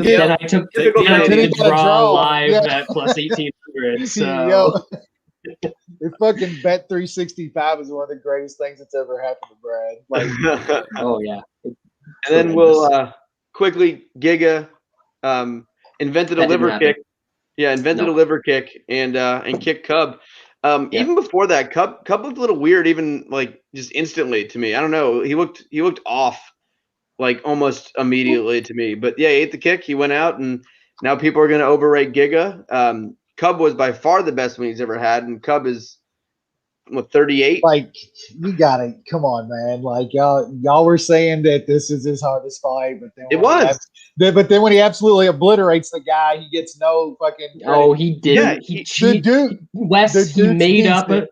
then I took the draw live at +1800. So the fucking Bet 365 is one of the greatest things that's ever happened to Brad. Like, oh yeah. And then we'll quickly Giga invented a liver kick. Yeah, invented a liver kick and kicked Cub. Even before that, Cub looked a little weird, even like just instantly to me. I don't know. He looked off. like almost immediately to me. But yeah, he ate the kick. He went out, and now people are going to overrate Giga. Cub was by far the best one he's ever had, and Cub is 38. Like, you gotta come on, man. Like y'all were saying that this is his hardest fight, but then It was. But then when he absolutely obliterates the guy, he gets no fucking credit. Oh, he didn't. Yeah, he cheated. Wes, he made up a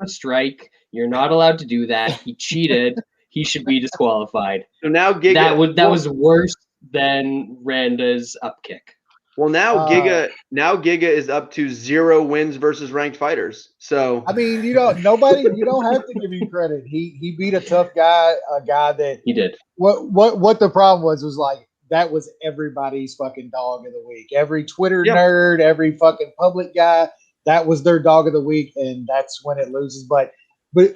strike. You're not allowed to do that. He cheated. He should be disqualified. So now Giga that was worse than Randa's up kick. Well, now Giga is up to 0 wins versus ranked fighters. So I mean, you don't have to give him credit. He beat a tough guy, a guy that he did. What the problem was like that was everybody's fucking dog of the week. Every Twitter nerd, every fucking public guy, that was their dog of the week, and that's when it loses. But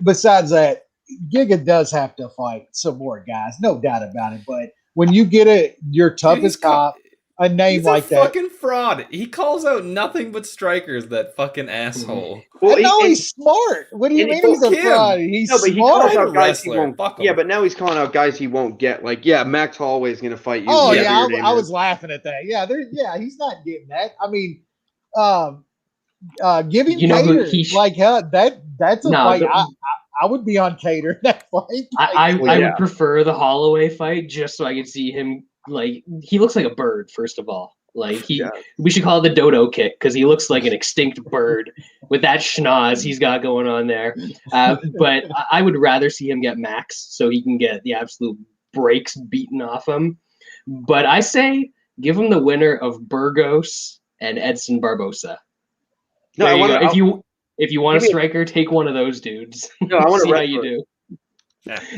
besides that, Giga does have to fight some more guys, no doubt about it. But when you get your toughest cop, a name like that, fucking fraud. He calls out nothing but strikers. That fucking asshole. Well, he's smart. What do you mean he's a fraud? He's smart. He calls out guys he won't. Yeah, but now he's calling out guys he won't get. Like, Max Holloway's going to fight you. Oh yeah, I was laughing at that. Yeah, he's not getting that. I mean, give him Cater. That's a fight. I would be on Cater in that fight. I would prefer the Holloway fight just so I could see him. Like, he looks like a bird, first of all. Like, we should call it the dodo kick because he looks like an extinct bird with that schnoz he's got going on there. But I would rather see him get Max so he can get the absolute brakes beaten off him. But I say give him the winner of Burgos and Edson Barbosa. No, if you want a striker, take one of those dudes. No, I want to see how you do.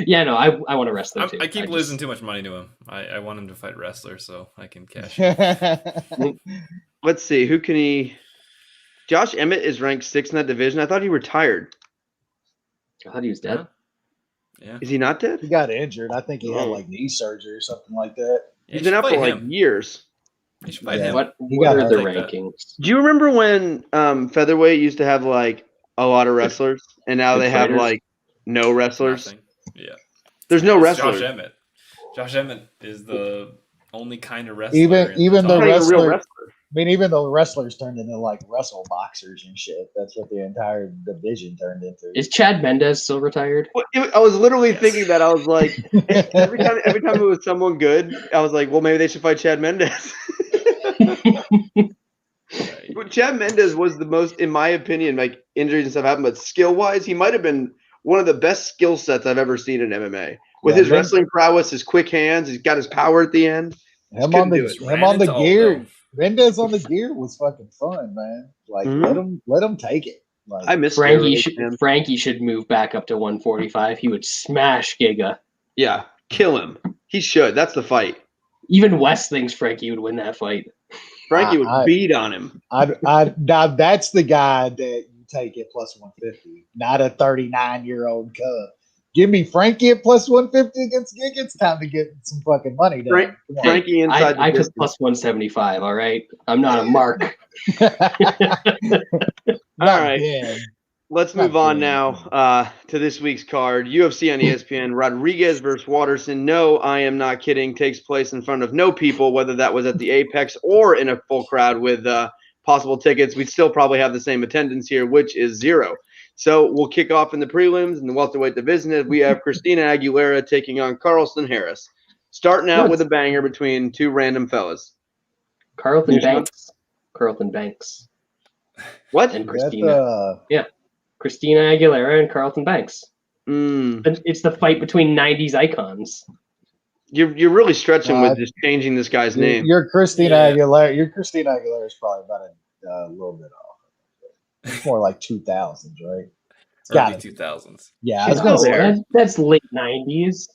Yeah, no, I want to wrestle too. I keep losing too much money to him. I want him to fight wrestlers so I can cash in. Let's see, who can he? Josh Emmett is ranked 6th in that division. I thought he retired. I thought he was dead. Yeah. Is he not dead? He got injured. I think he had like knee surgery or something like that. He's been out for like years. You should fight him. What are the rankings? Do you remember when featherweight used to have like a lot of wrestlers, and now they have like no wrestlers? Nothing. Yeah. There's no wrestlers. Josh Emmett is the only kind of wrestler. Even the wrestler. I mean, even the wrestlers turned into like wrestle boxers and shit. That's what the entire division turned into. Is Chad Mendez still retired? I was literally thinking that. I was like, every time it was someone good, I was like, well, maybe they should fight Chad Mendez. Chad Mendez was the most, in my opinion, like injuries and stuff happened, but skill-wise, he might have been one of the best skill sets I've ever seen in MMA. With his wrestling prowess, his quick hands, he's got his power at the end. Him on the gear. Mendez on the gear was fucking fun, man. Like let him take it. Like, I miss Frankie should move back up to 145. He would smash Giga. Yeah, kill him. He should. That's the fight. Even West thinks Frankie would win that fight. Frankie would beat on him. Now that's the guy that you take at plus 150, not a 39-year-old cub. Give me Frankie at plus 150 against Giga. It's time to get some fucking money done. Frankie inside I took plus 175, all right? I'm not a mark. All right. Let's move on now to this week's card. UFC on ESPN, Rodriguez versus Waterson. No, I am not kidding. Takes place in front of no people, whether that was at the Apex or in a full crowd with possible tickets. We'd still probably have the same attendance here, which is 0. So we'll kick off in the prelims in the welterweight division. We have Christina Aguilera taking on Carlston Harris. Starting out with a banger between two random fellas. Carlton Banks. What? And Christina. Christina Aguilera and Carlton Banks. It's the fight between 90s icons. You're really stretching with just changing this guy's name. Your Christina Aguilera. Your Christina Aguilera is probably about a little bit off. It's more like 2000s, right? It's got 2000s. Yeah, I was gonna say that's late 90s.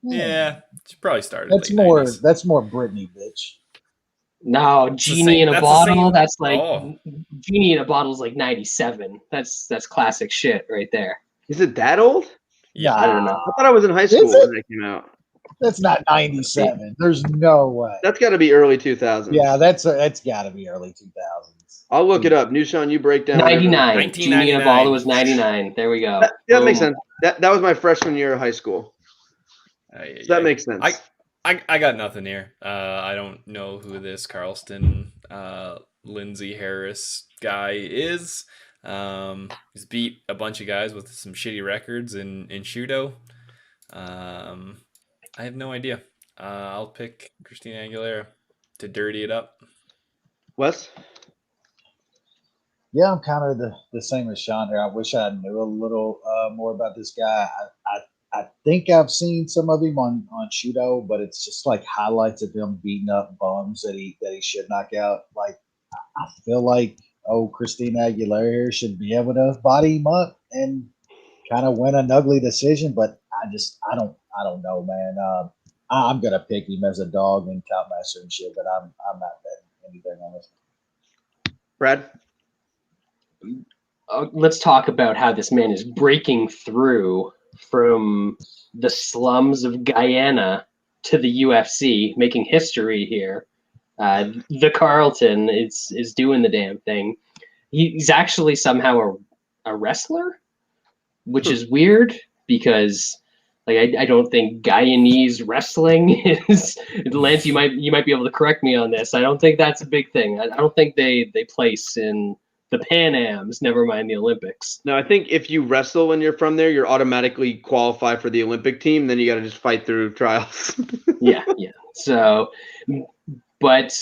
Yeah, she probably started. That's more. 90s. That's more Britney, bitch. No, Genie in a Bottle. That's like Genie in a Bottle is like 97. That's classic shit right there. Is it that old? Yeah, I don't know. I thought I was in high school when it came out. That's not 97. There's no way. That's got to be early 2000s. Yeah, that's got to be early 2000s. I'll look it up. Nushan, you break down. 99. Genie in a Bottle was 99. There we go. That makes sense. That was my freshman year of high school. That makes sense. I got nothing here. I don't know who this Carlston Lindsay Harris guy is. He's beat a bunch of guys with some shitty records in Shudo. I have no idea. I'll pick Christina Aguilera to dirty it up. Wes? Yeah, I'm kind of the same as Sean here. I wish I knew a little more about this guy. I think I've seen some of him on Shudo, but it's just like highlights of him beating up bums that he should knock out. Like, I feel like Christina Aguilera should be able to body him up and kind of win an ugly decision, but I don't know, man. I'm gonna pick him as a dog and top master and shit, but I'm not betting anything on this. Brad? Let's talk about how this man is breaking through from the slums of Guyana to the UFC, making history here. The Carlton is doing the damn thing. He's actually somehow a wrestler, which is weird because I don't think Guyanese wrestling is. Lance, you might be able to correct me on this. I don't think that's a big thing. I don't think they place in the Pan Ams, never mind the Olympics. No, I think if you wrestle when you're from there, you're automatically qualified for the Olympic team. Then you got to just fight through trials. Yeah. So, but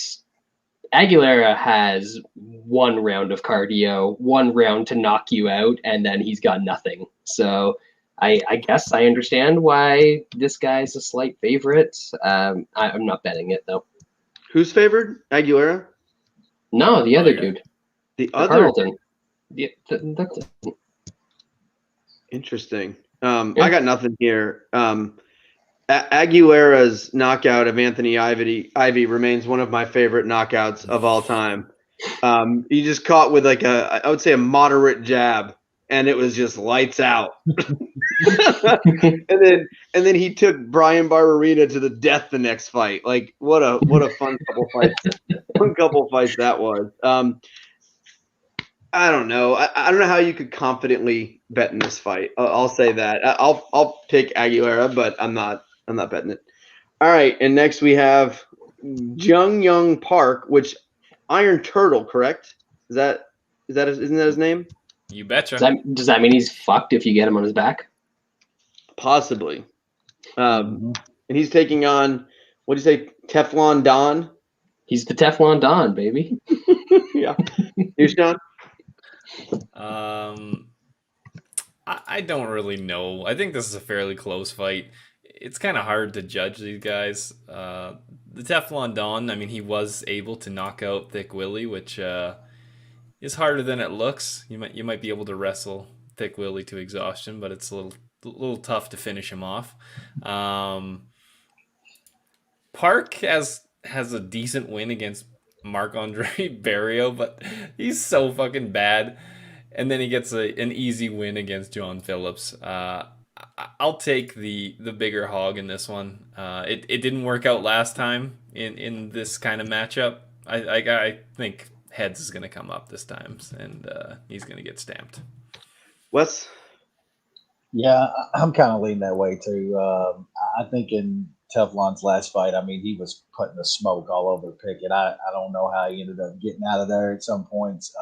Aguilera has one round of cardio, one round to knock you out, and then he's got nothing. So I guess I understand why this guy's a slight favorite. I'm not betting it, though. Who's favored? Aguilera? No, the other dude. The other Carlton. Interesting. I got nothing here. Aguilera's knockout of Anthony Ivy remains one of my favorite knockouts of all time. He just caught with I would say a moderate jab, and it was just lights out. and then he took Brian Barberina to the death the next fight. Like what a fun couple fights. Fun couple fights that was. I don't know. I don't know how you could confidently bet in this fight. I'll say that. I'll pick Aguilera, but I'm not betting it. All right, and next we have Jung Young Park, which Iron Turtle, correct? Isn't that his name? You betcha. Does that mean he's fucked if you get him on his back? Possibly. And he's taking on, what do you say, Teflon Don? He's the Teflon Don, baby. Yeah. Here's John. I don't really know. I think this is a fairly close fight. It's kind of hard to judge these guys. The Teflon Don, I mean, he was able to knock out Thick Willie, which is harder than it looks. You might be able to wrestle Thick Willie to exhaustion, but it's a little tough to finish him off. Park has a decent win against Marc-Andre Barrio, but he's so fucking bad. And then he gets an easy win against John Phillips. I'll take the bigger hog in this one. It didn't work out last time in this kind of matchup. I think heads is going to come up this time, and he's going to get stamped. Wes? Yeah, I'm kind of leaning that way too. I think in Teflon's last fight, I mean, he was putting the smoke all over Pickett. I don't know how he ended up getting out of there at some points.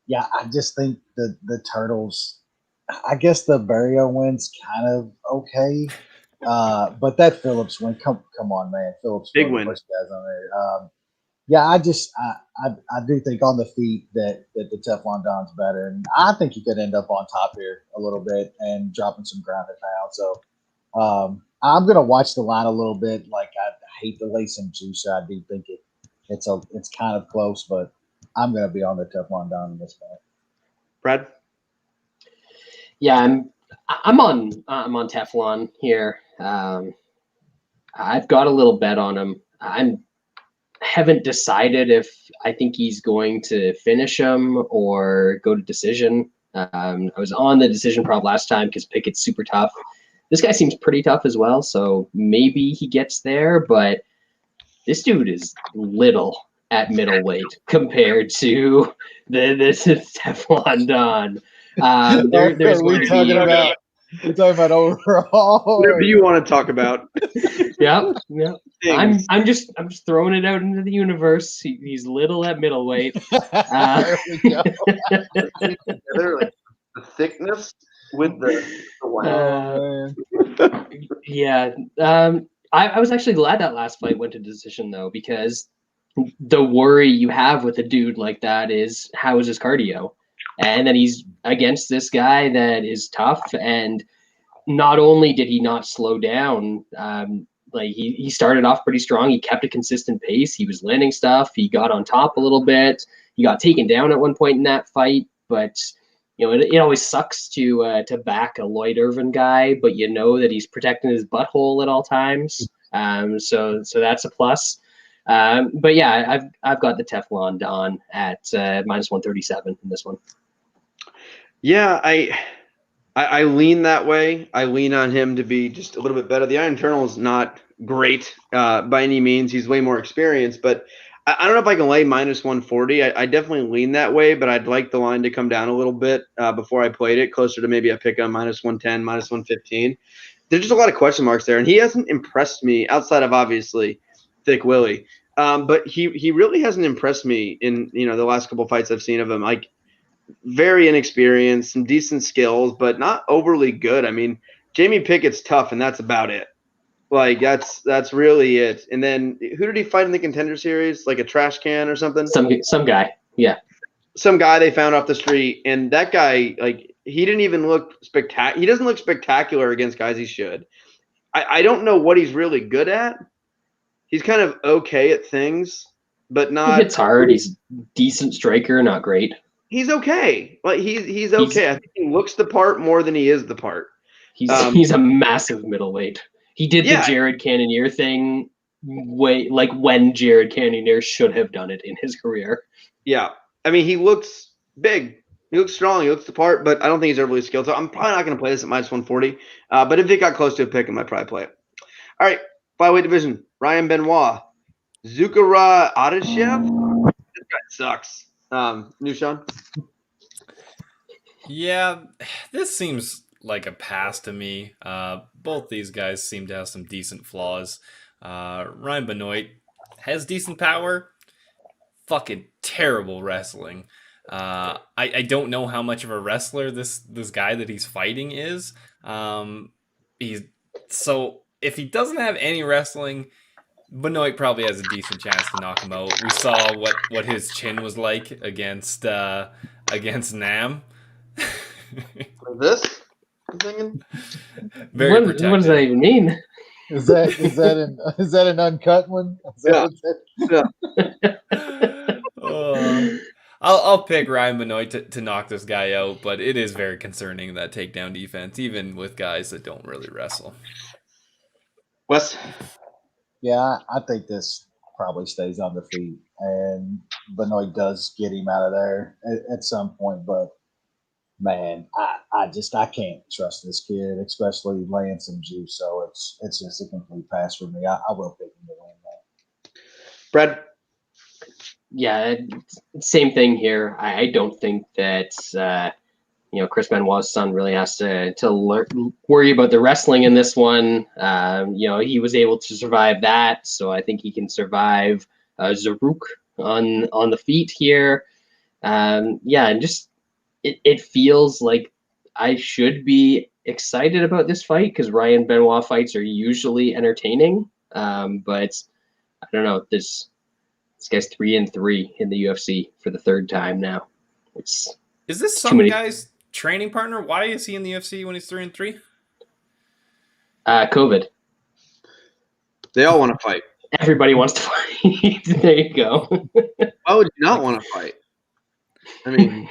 Yeah, I just think the Turtles, I guess the Barrio win's kind of okay. But that Phillips win, come on, man. Phillips big win. First guys on there. Yeah, I do think on the feet that the Teflon Don's better. And I think he could end up on top here a little bit and dropping some ground and pound. So I'm gonna watch the line a little bit. Like I hate to lay some juice. I do think it's kind of close, but I'm gonna be on the Teflon Don in this fight. Brad? Yeah, I'm on Teflon here. I've got a little bet on him. I haven't decided if I think he's going to finish him or go to decision. I was on the decision prop last time because Pickett's super tough. This guy seems pretty tough as well, so maybe he gets there, but this dude is little at middleweight compared to this Teflon Don. Are we talking about We're talking about overall. Whatever you want to talk about. Yeah. I'm just throwing it out into the universe. He's little at middleweight. There we go. Like the thickness with the yeah. I was actually glad that last fight went to decision though, because the worry you have with a dude like that is how is his cardio, and then he's against this guy that is tough, and not only did he not slow down, like he started off pretty strong. He kept a consistent pace. He was landing stuff. He got on top a little bit. He got taken down at one point in that fight, but it always sucks to back a Lloyd Irvin guy, but you know that he's protecting his butthole at all times. So that's a plus. But yeah, I've got the Teflon Don at minus 137 in this one. Yeah, I lean that way. I lean on him to be just a little bit better. The Iron Eternal is not great by any means. He's way more experienced, but I don't know if I can lay minus 140. I definitely lean that way, but I'd like the line to come down a little bit before I played it, closer to maybe a pick on minus 110, minus 115. There's just a lot of question marks there, and he hasn't impressed me outside of obviously Thick Willie. But he really hasn't impressed me in the last couple of fights I've seen of him. Like, very inexperienced, some decent skills, but not overly good. I mean, Jamie Pickett's tough, and that's about it. Like, that's really it. And then who did he fight in the Contender Series? Like a trash can or something? Some guy, yeah. Some guy they found off the street, and that guy, like, he didn't even look spectacular. He doesn't look spectacular against guys he should. I don't know what he's really good at. He's kind of okay at things, but not. He hits hard. He's decent striker, not great. He's okay. Like he's okay. I think he looks the part more than he is the part. He's a massive middleweight. He did the Jared Cannonier thing like when Jared Cannonier should have done it in his career. Yeah. I mean, he looks big. He looks strong. He looks the part, but I don't think he's overly skilled. So I'm probably not going to play this at minus 140. But if it got close to a pick, I might probably play it. All right. Flyweight division. Ryan Benoit. Zukara Adashev. This guy sucks. New Sean? Yeah, this seems like a pass to me. Both these guys seem to have some decent flaws. Ryan Benoit has decent power. Fucking terrible wrestling. I don't know how much of a wrestler this guy that he's fighting is. So if he doesn't have any wrestling, Benoit probably has a decent chance to knock him out. We saw what his chin was like against Nam. This? I'm thinking. Very protected. What does that even mean? Is that an uncut one? Yeah. I'll pick Ryan Benoit to knock this guy out, but it is very concerning, that takedown defense, even with guys that don't really wrestle. Wes? Yeah, I think this probably stays on the feet, and Benoit does get him out of there at some point. But man, I can't trust this kid, especially laying some juice. So it's just a complete pass for me. I will pick him to win that. Brad? Yeah, same thing here. I don't think that Chris Benoit's son really has to worry about the wrestling in this one. He was able to survive that, so I think he can survive Zaruk on the feet here. And just it feels like I should be excited about this fight because Ryan Benoit fights are usually entertaining. But I don't know, this guy's 3-3 in the UFC for the third time now. Is this some guy's training partner? Why is he in the UFC when he's 3-3? COVID. They all want to fight. Everybody wants to fight. There you go. Why would you not want to fight? I mean,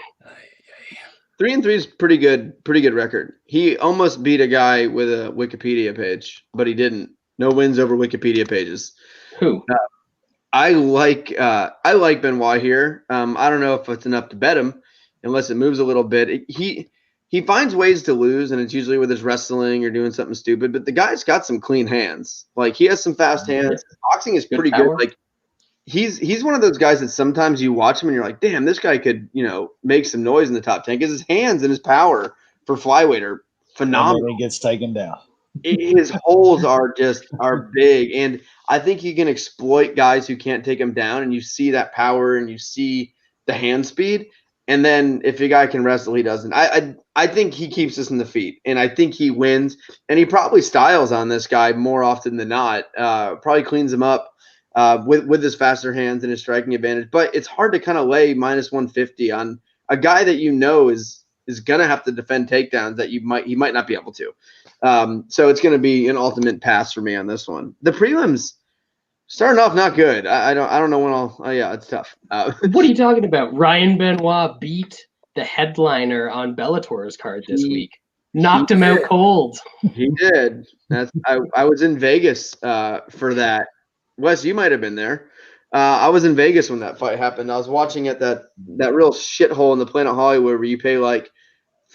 3-3 is pretty good record. He almost beat a guy with a Wikipedia page, but he didn't. No wins over Wikipedia pages. Who? I like Benoit here. I don't know if it's enough to bet him unless it moves a little bit. He finds ways to lose, and it's usually with his wrestling or doing something stupid. But the guy's got some clean hands. Like, he has some fast hands. His boxing is pretty good. Like, he's one of those guys that sometimes you watch him and you're like, damn, this guy could make some noise in the top 10 because his hands and his power for flyweight are phenomenal. And he gets taken down. His holes are big, and I think he can exploit guys who can't take him down. And you see that power, and you see the hand speed. And then if a guy can wrestle, he doesn't. I think he keeps us in the feet, and I think he wins. And he probably styles on this guy more often than not. Probably cleans him up with his faster hands and his striking advantage. But it's hard to kind of lay minus 150 on a guy that is gonna have to defend takedowns that he might not be able to. So it's gonna be an ultimate pass for me on this one. The prelims starting off not good. I don't know when I'll. Oh yeah, it's tough. What are you talking about? Ryan Benoit beat the headliner on Bellator's card this week. Knocked him out cold. He did. I was in Vegas for that. Wes, you might have been there. I was in Vegas when that fight happened. I was watching at that real shithole in the Planet Hollywood where you pay like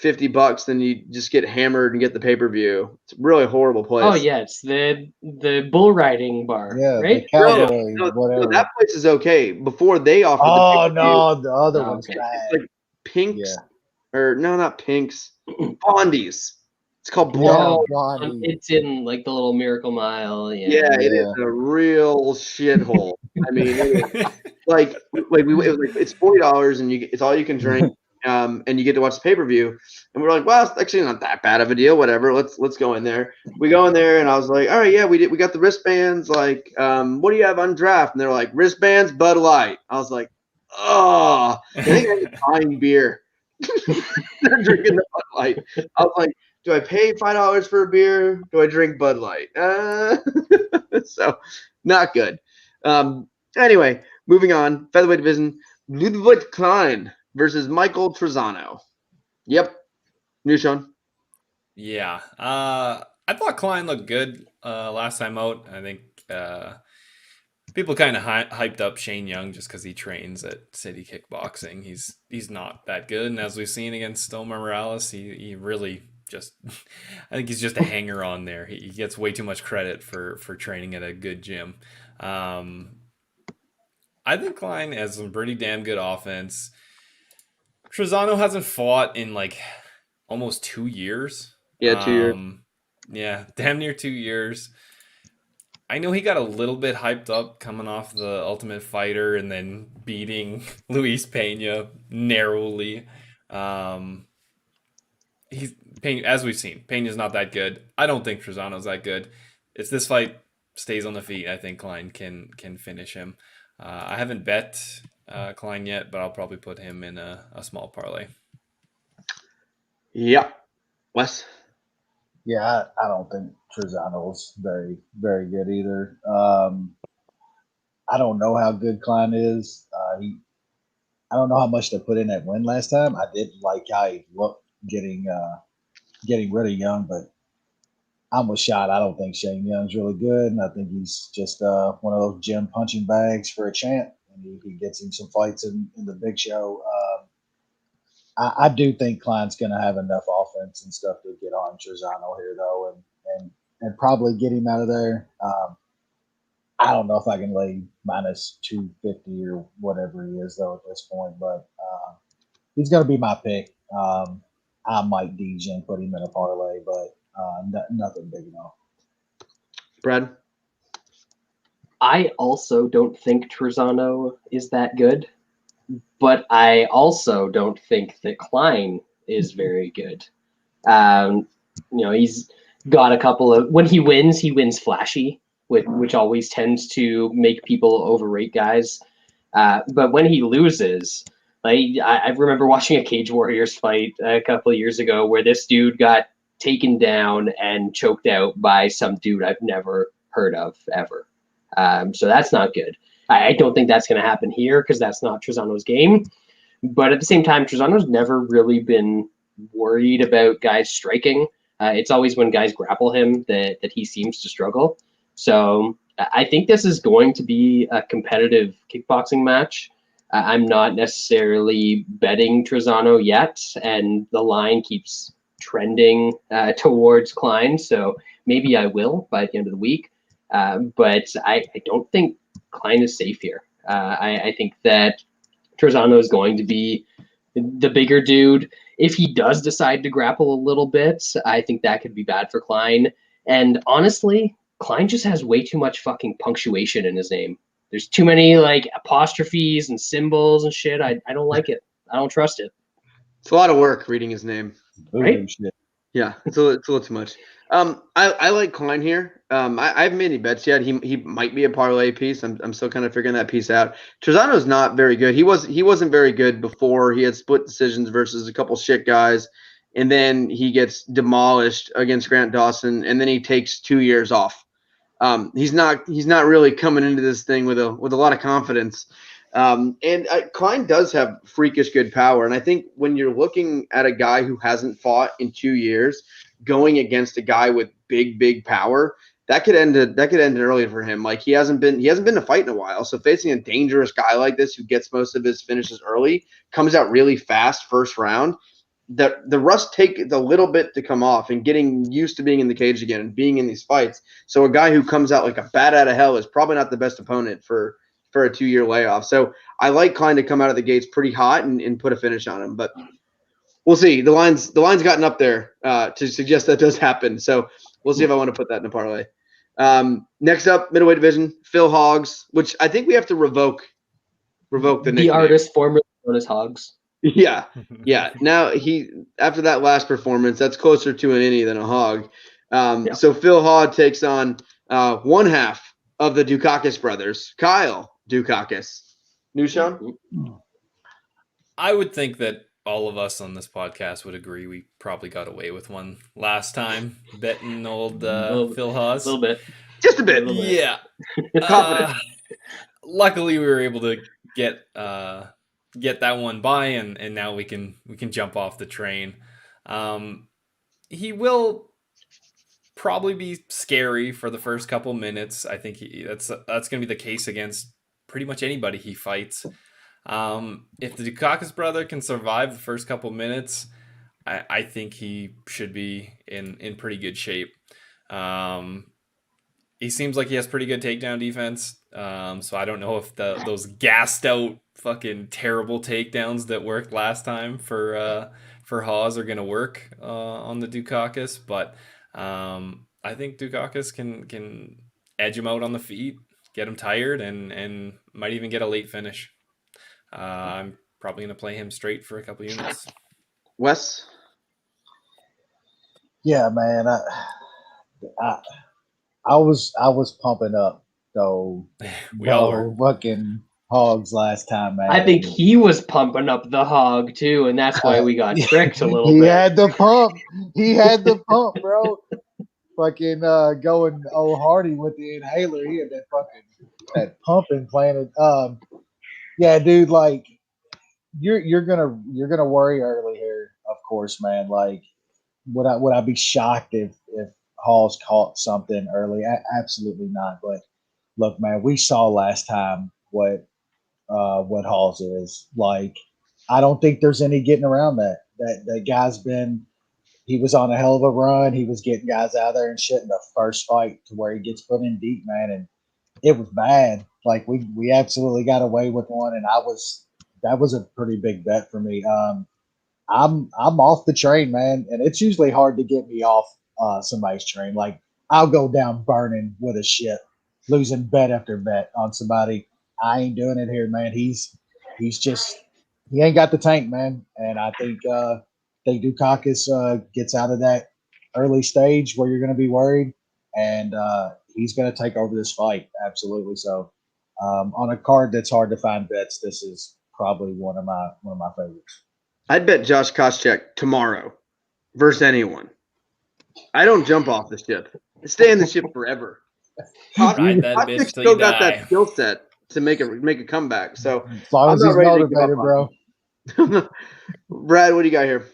$50, then you just get hammered and get the pay-per-view. It's a really horrible place. Oh yeah, it's the bull riding bar, right? The Cowboy, whatever. That place is okay. Before they offered the other one's bad. It's like Pinks, or no, not Pinks. Blondies. It's called Blondie. It's in like the little Miracle Mile. It is a real shithole. I mean, it's $40 and it's all you can drink. And you get to watch the pay-per-view, and we're like, well, it's actually not that bad of a deal. Whatever, let's go in there. We go in there, and I was like, all right, yeah, we got the wristbands. Like, what do you have on draft? And they're like, wristbands, Bud Light. I was like, oh, I think I'm buying beer. They're drinking the Bud Light. I was like, do I pay $5 for a beer? Do I drink Bud Light? So not good. Anyway, moving on. Featherweight division, Ludwig Klein versus Michael Trizano. Yep. New Sean. Yeah. I thought Klein looked good last time out. I think people kind of hyped up Shane Young just because he trains at City Kickboxing. He's not that good. And as we've seen against Stoma Morales, he really just I think he's just a hanger on there. He gets way too much credit for training at a good gym. I think Klein has some pretty damn good offense. Trizano hasn't fought in like almost 2 years. Yeah, 2 years. Yeah, damn near 2 years. I know he got a little bit hyped up coming off the Ultimate Fighter and then beating Luis Pena narrowly. As we've seen, Pena's not that good. I don't think Trizano's that good. If this fight stays on the feet, I think Klein can finish him. I haven't bet Klein yet, but I'll probably put him in a small parlay. Yeah. Wes? Yeah, I don't think Trizano's very, very good either. I don't know how good Klein is. I don't know how much they put in that win last time. I didn't like how he looked getting rid of Young, but I'm with Shot. I don't think Shane Young's really good, and I think he's just one of those gym punching bags for a champ. And he gets him some fights in the big show. I do think Klein's going to have enough offense and stuff to get on Trizano here, though, and probably get him out of there. I don't know if I can lay minus 250 or whatever he is, though, at this point, but he's going to be my pick. I might DJ and put him in a parlay, but nothing big enough. Brad? I also don't think Trizano is that good, but I also don't think that Klein is very good. He's got a couple of – when he wins flashy, which always tends to make people overrate guys. But when he loses – I remember watching a Cage Warriors fight a couple of years ago where this dude got taken down and choked out by some dude I've never heard of ever. So that's not good. I don't think that's going to happen here because that's not Trizano's game. But at the same time, Trizano's never really been worried about guys striking. It's always when guys grapple him that he seems to struggle. So I think this is going to be a competitive kickboxing match. I'm not necessarily betting Trizano yet, and the line keeps trending towards Klein, so maybe I will by the end of the week. But I don't think Klein is safe here. I think that Trizano is going to be the bigger dude. if he does decide to grapple a little bit, I think that could be bad for Klein. And honestly, Klein just has way too much fucking punctuation in his name. There's too many like apostrophes and symbols and shit. I don't like it. I don't trust it. It's a lot of work reading his name. Right? Yeah, it's a little too much. I like Klein here. I haven't made any bets yet. He might be a parlay piece. I'm still kind of figuring that piece out. Trizano's not very good. He wasn't very good before. He had split decisions versus a couple shit guys, and then he gets demolished against Grant Dawson, and then he takes 2 years off. He's not really coming into this thing with a lot of confidence. And Klein does have freakish good power, and I think when you're looking at a guy who hasn't fought in 2 years, going against a guy with big power, that could end early for him. Like he hasn't been to fight in a while, so facing a dangerous guy like this who gets most of his finishes early, comes out really fast first round. The rust take a little bit to come off and getting used to being in the cage again and being in these fights. So a guy who comes out like a bat out of hell is probably not the best opponent for a 2-year layoff. So I like Klein to come out of the gates pretty hot and put a finish on him. But we'll see. The line's gotten up there to suggest that does happen. So we'll see if I want to put that in a parlay. Next up, middleweight division, Phil Hawes, which I think we have to revoke the nickname. The artist formerly known as Hawes. Yeah. Now after that last performance, that's closer to an innie than a hog. So Phil Hawes takes on one half of the Daukaus brothers, Kyle Daukaus. Nushan? I would think that all of us on this podcast would agree we probably got away with one last time, betting old Phil Hawes. A little bit. Just a bit. Yeah. Confident. Luckily, we were able to get that one by, and now we can jump off the train. He will probably be scary for the first couple minutes. I think that's going to be the case against pretty much anybody he fights. If the Daukaus brother can survive the first couple minutes, I think he should be in pretty good shape. He seems like he has pretty good takedown defense. So I don't know if those gassed out fucking terrible takedowns that worked last time for Hawes are going to work on the Daukaus, but I think Daukaus can edge him out on the feet, get him tired, and might even get a late finish. I'm probably going to play him straight for a couple units. Wes? Yeah, man. I was pumping up though. We all were. Fucking Hogs last time, man. I think he was pumping up the hog too, and that's why we got tricked a little bit. He had the pump, bro. Fucking going old Hardy with the inhaler. He had that pump implanted. Yeah, dude, like you're gonna worry early here, of course, man. Like would I be shocked if Hawes caught something early? Absolutely not. But look, man, we saw last time what Hawes is like. I don't think there's any getting around that. That guy's he was on a hell of a run. He was getting guys out there and shit in the first fight to where he gets put in deep, man, and it was bad. Like we absolutely got away with one, and that was a pretty big bet for me. I'm off the train, man, and it's usually hard to get me off somebody's train. Like I'll go down burning with a ship, losing bet after bet on somebody. I ain't doing it here, man. He's just he ain't got the tank, man, and I think Daukaus gets out of that early stage where you're going to be worried, and he's going to take over this fight. Absolutely. So on a card that's hard to find bets, this is probably one of my favorites. I'd bet Josh Koscheck tomorrow versus anyone. I don't jump off the ship. I stay in the ship forever. Koscheck still got that skill set to make a comeback. So as long as he's motivated, bro. Brad, what do you got here?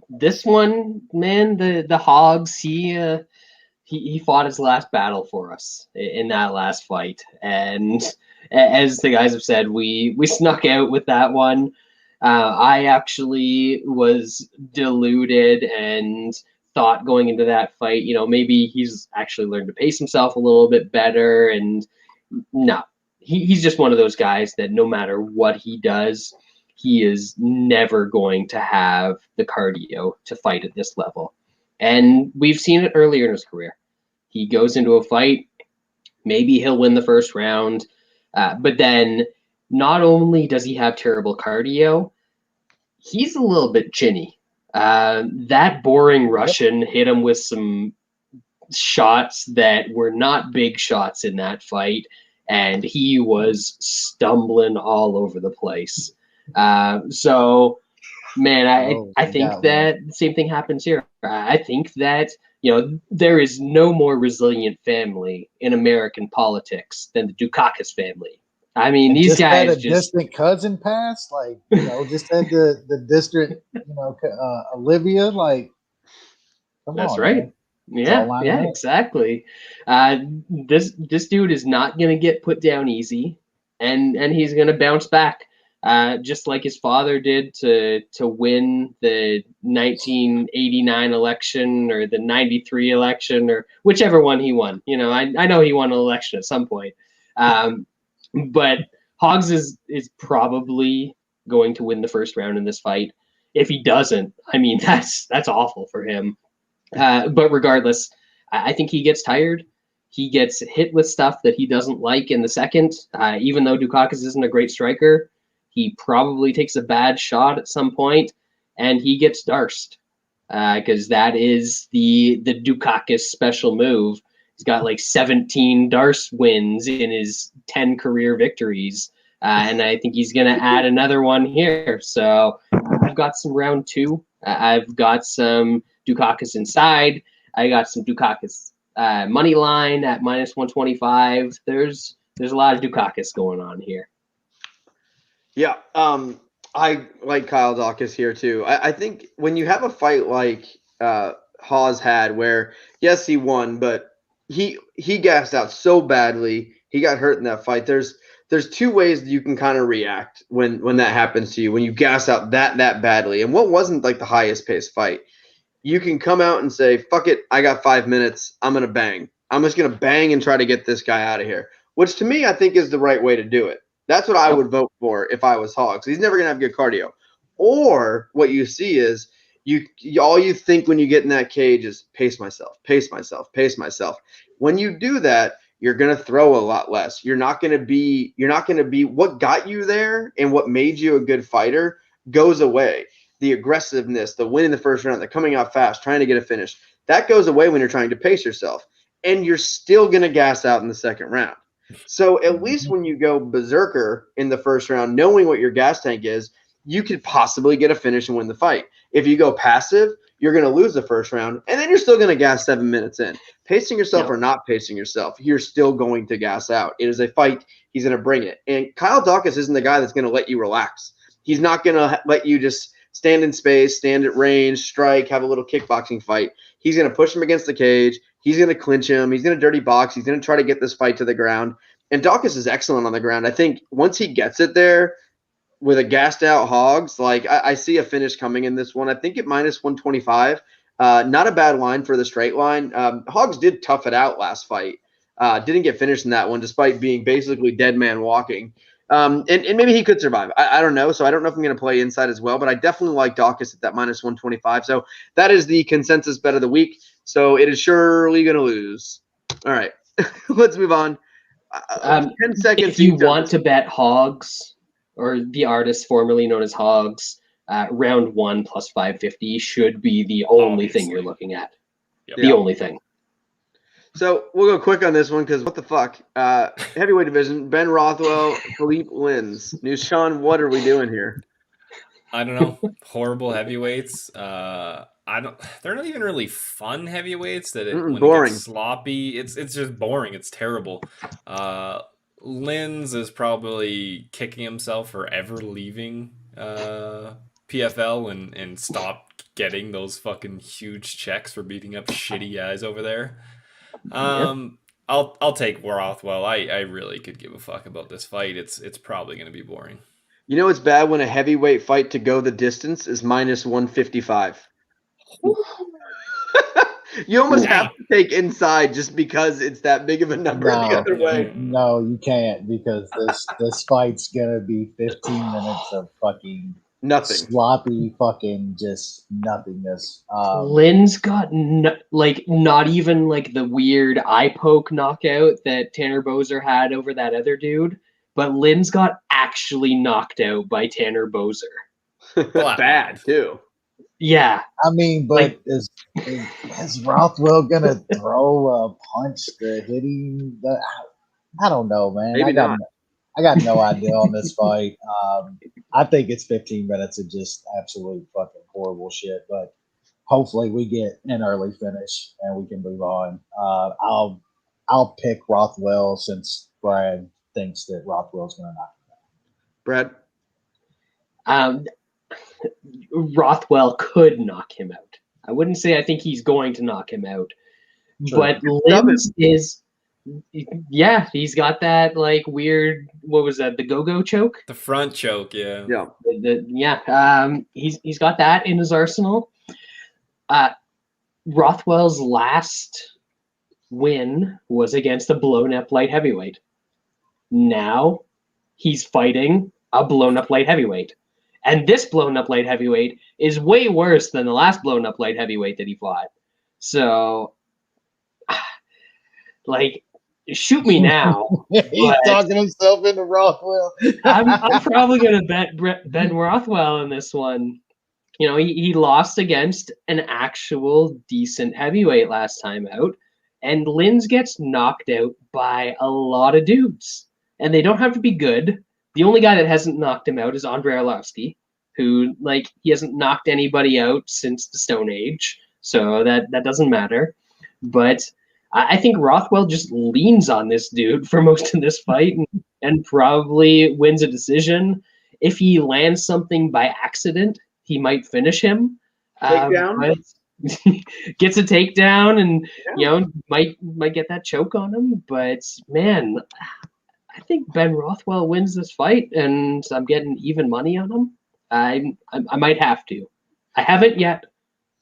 This one, man, the Hogs, he fought his last battle for us in that last fight, and as the guys have said, we snuck out with that one. I actually was deluded and thought going into that fight, maybe he's actually learned to pace himself a little bit better, and no, he's just one of those guys that no matter what he does, he is never going to have the cardio to fight at this level. And we've seen it earlier in his career. He goes into a fight, maybe he'll win the first round, but then not only does he have terrible cardio, he's a little bit chinny. That boring Russian hit him with some shots that were not big shots in that fight, and he was stumbling all over the place. So, man, I think that the same thing happens here. I think that, there is no more resilient family in American politics than the Daukaus family. I mean, these guys had a distant cousin pass, just had the distant, Olivia, that's on, right. Man. Yeah, exactly. This dude is not going to get put down easy, and he's going to bounce back, just like his father did to win the 1989 election or the 93 election or whichever one he won. I know he won an election at some point. But Hawes is probably going to win the first round in this fight. If he doesn't, I mean, that's awful for him. But regardless, I think he gets tired. He gets hit with stuff that he doesn't like in the second. Even though Daukaus isn't a great striker, he probably takes a bad shot at some point, and he gets darsed. Because that is the Daukaus special move. He's got 17 Darce wins in his 10 career victories. And I think he's going to add another one here. So I've got some round two. I've got some Daukaus inside. I got some Daukaus money line at -125. There's a lot of Daukaus going on here. Yeah. I like Kyle Daukaus here too. I think when you have a fight like Hawes had where, yes, he won, but he gassed out so badly. He got hurt in that fight. There's two ways that you can kind of react when that happens to you, when you gas out that badly. And what wasn't the highest paced fight, you can come out and say, fuck it, I got 5 minutes. I'm going to bang. I'm just going to bang and try to get this guy out of here, which to me, I think is the right way to do it. That's what I would vote for if I was Hawes. He's never going to have good cardio. Or what you see is all you think when you get in that cage is pace myself. When you do that, you're going to throw a lot less. You're not going to be what got you there and what made you a good fighter goes away. The aggressiveness, the winning the first round, the coming out fast, trying to get a finish, that goes away when you're trying to pace yourself. And you're still going to gas out in the second round. So at least when you go berserker in the first round, knowing what your gas tank is, you could possibly get a finish and win the fight. If you go passive, you're going to lose the first round, and then you're still going to gas 7 minutes in. Pacing yourself or not pacing yourself, you're still going to gas out. It is a fight. He's going to bring it. And Kyle Daukaus isn't the guy that's going to let you relax. He's not going to let you just stand in space, stand at range, strike, have a little kickboxing fight. He's going to push him against the cage. He's going to clinch him. He's going to dirty box. He's going to try to get this fight to the ground. And Daukaus is excellent on the ground. I think once he gets it there with a gassed out Hawes, I see a finish coming in this one. I think at -125. Not a bad line for the straight line. Hawes did tough it out last fight. Didn't get finished in that one despite being basically dead man walking. And maybe he could survive. I don't know. So I don't know if I'm going to play inside as well, but I definitely like Daukaus at that -125. So that is the consensus bet of the week. So it is surely going to lose. All right, let's move on. 10 seconds. If you want to bet Hawes or the artist formerly known as Hawes, round one +550 should be the only thing you're looking at. Yep. The only thing. So we'll go quick on this one because what the fuck? Heavyweight division, Ben Rothwell, Philippe Lins. New Sean, what are we doing here? I don't know. Horrible heavyweights. They're not even really fun heavyweights. When boring. It gets sloppy, it's just boring. It's terrible. Lins is probably kicking himself for ever leaving PFL and stop getting those fucking huge checks for beating up shitty guys over there. I'll take Rothwell. I really could give a fuck about this fight. It's probably going to be boring. You know it's bad when a heavyweight fight to go the distance is -155. You almost have to take inside just because it's that big of a number the other way. No, you can't, because this fight's gonna be 15 minutes of fucking nothing, sloppy fucking just nothingness. Lynn's got not even like the weird eye poke knockout that Tanner Boser had over that other dude, but Lynn's got actually knocked out by Tanner Boser. Bad too. Yeah, I mean, but is Rothwell gonna throw a punch to hit him? I don't know, man. Maybe not. I got no idea on this fight. I think it's 15 minutes of just absolute fucking horrible shit. But hopefully we get an early finish and we can move on. I'll pick Rothwell since Brad thinks that Rothwell's going to knock him out. Brad. Rothwell could knock him out. I wouldn't say I think he's going to knock him out, but Lynn's is. Yeah, he's got that like weird. What was that? The go-go choke. The front choke. Yeah. Yeah. He's got that in his arsenal. Rothwell's last win was against a blown-up light heavyweight. Now he's fighting a blown-up light heavyweight, and this blown-up light heavyweight is way worse than the last blown-up light heavyweight that he fought. So, like. Shoot me now. He's talking himself into Rothwell. I'm probably going to bet Ben Rothwell in this one. You know, he lost against an actual decent heavyweight last time out, and Lynn's gets knocked out by a lot of dudes, and they don't have to be good. The only guy that hasn't knocked him out is Andrei Arlovski, who he hasn't knocked anybody out since the Stone Age, so that doesn't matter. But I think Rothwell just leans on this dude for most of this fight and probably wins a decision. If he lands something by accident, he might finish him. Gets a takedown and might get that choke on him. But man, I think Ben Rothwell wins this fight, and I'm getting even money on him. I might have to. I haven't yet,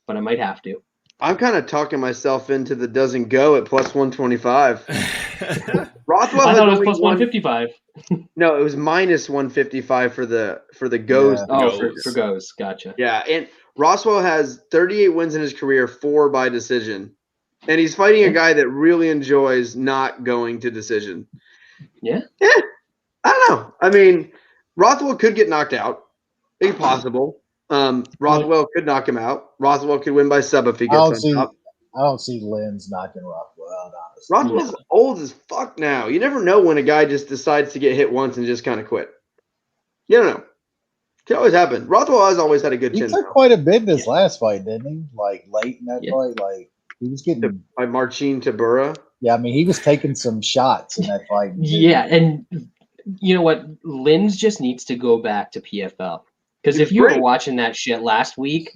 but I might have to. I'm kind of talking myself into the doesn't go at plus 125. Rothwell I thought it was plus 155. No, it was minus 155 for the goes. Yeah. For goes. Gotcha. Yeah, and Rothwell has 38 wins in his career, 4 by decision. And he's fighting a guy that really enjoys not going to decision. Yeah. Yeah. I don't know. I mean, Rothwell could get knocked out. Maybe possible. Rothwell could knock him out. Rothwell could win by sub if he gets on top. I don't see Lynn's knocking Rothwell out, honestly. Rothwell's old as fuck now. You never know when a guy just decides to get hit once and just kind of quit. You don't know. It can always happen. Rothwell has always had a good chin. He took quite a bit in his last fight, didn't he? Like late in that fight, like he was getting by Marcin Tybura. Yeah, I mean he was taking some shots in that fight. Yeah, and you know what? Lynn's just needs to go back to PFL. Because if you were watching that shit last week,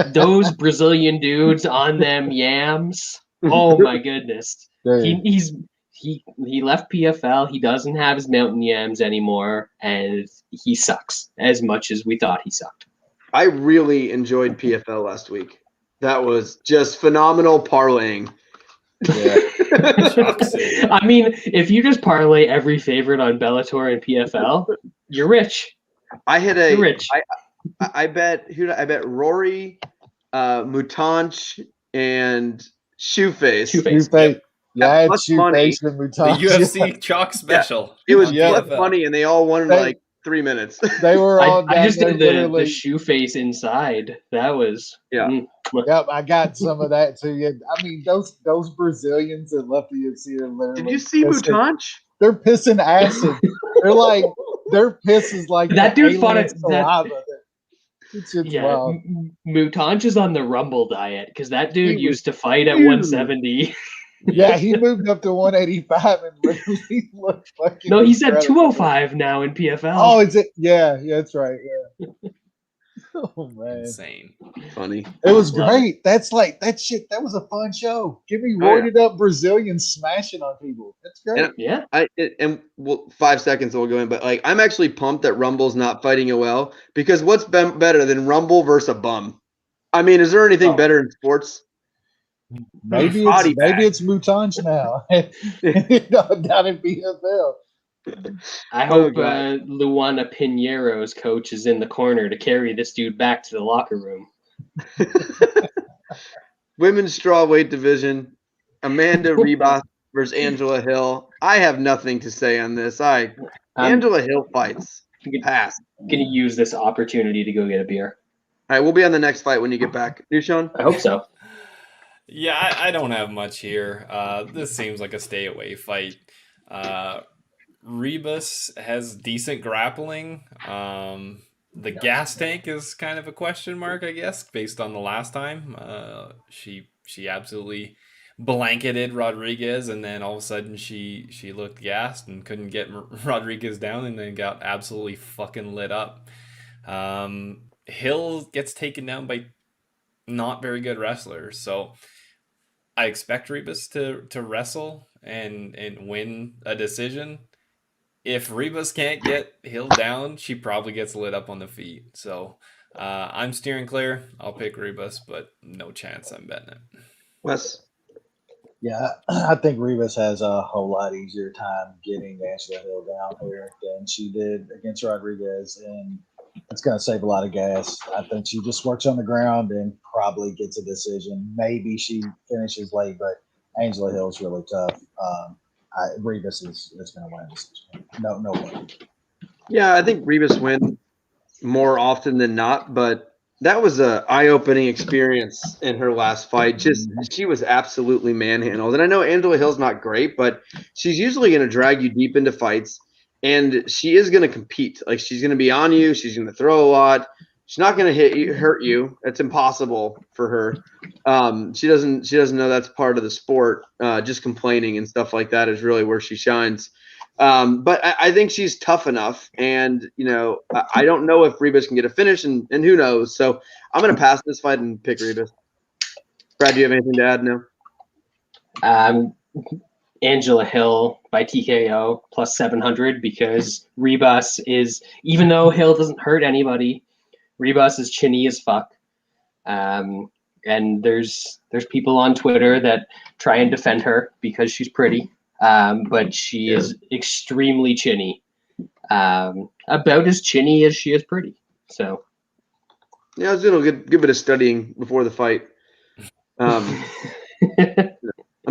those Brazilian dudes on them yams, oh my goodness. He left PFL. He doesn't have his mountain yams anymore, and he sucks as much as we thought he sucked. I really enjoyed PFL last week. That was just phenomenal parlaying. Yeah. I mean, if you just parlay every favorite on Bellator and PFL, you're rich. I hit I bet Rory, Mutanch, and Shoeface. Yeah, I had Shoeface and Mutanch. The UFC chalk special. Yeah. It was funny, and they all won in like 3 minutes. They were all. I just did the Shoeface inside. That was Yep, I got some of that too. Yeah, I mean those Brazilians that left the UFC are literally. Did you see Mutanch? They're pissing acid. They're like their piss is like that dude fought it. Yeah, Mutanch is on the Rumble diet because that dude used to fight at 170. Yeah, he moved up to 185 and literally looked fucking. No, he's at 205 now in PFL. Oh, is it? Yeah, that's right. Yeah. Oh man, insane, funny. It was great. That's like that shit. That was a fun show. Give me roided up Brazilians smashing on people. That's great. And 5 seconds we'll go in, but like I'm actually pumped that Rumble's not fighting it well because what's been better than Rumble versus a bum? I mean, is there anything better in sports? Maybe it's Mutange now down in BFL. I hope Luana Pinheiro's coach is in the corner to carry this dude back to the locker room. Women's strawweight division: Amanda Ribas versus Angela Hill. I have nothing to say on this. Angela Hill fights. Pass. Gonna use this opportunity to go get a beer. All right, we'll be on the next fight when you get back. You, Sean? I hope so. Yeah, I don't have much here. This seems like a stay away fight. Ribas has decent grappling. The gas tank is kind of a question mark, I guess, based on the last time. She absolutely blanketed Rodriguez, and then all of a sudden she looked gassed and couldn't get Rodriguez down, and then got absolutely fucking lit up. Hill gets taken down by not very good wrestlers, so I expect Ribas to wrestle and win a decision. If Ribas can't get Hill down, she probably gets lit up on the feet. So I'm steering clear. I'll pick Ribas, but no chance I'm betting it. Wes? Yeah, I think Ribas has a whole lot easier time getting Angela Hill down here than she did against Rodriguez, and it's going to save a lot of gas. I think she just works on the ground and probably gets a decision. Maybe she finishes late, but Angela Hill's really tough. Ribas is going to win this. No way. Yeah, I think Ribas wins more often than not, but that was an eye-opening experience in her last fight. She was absolutely manhandled. And I know Angela Hill's not great, but she's usually going to drag you deep into fights, and she is going to compete. Like, she's going to be on you. She's going to throw a lot. She's not going to hurt you. It's impossible for her. She doesn't know that's part of the sport. Just complaining and stuff like that is really where she shines. But I think she's tough enough, and I don't know if Ribas can get a finish, and who knows. So I'm going to pass this fight and pick Ribas. Brad, do you have anything to add now? Angela Hill by TKO plus 700, because Ribas is, even though Hill doesn't hurt anybody, Ribas is chinny as fuck. And there's people on Twitter that try and defend her because she's pretty. But she is extremely chinny. About as chinny as she is pretty. So yeah, I was doing a good bit of studying before the fight. I'm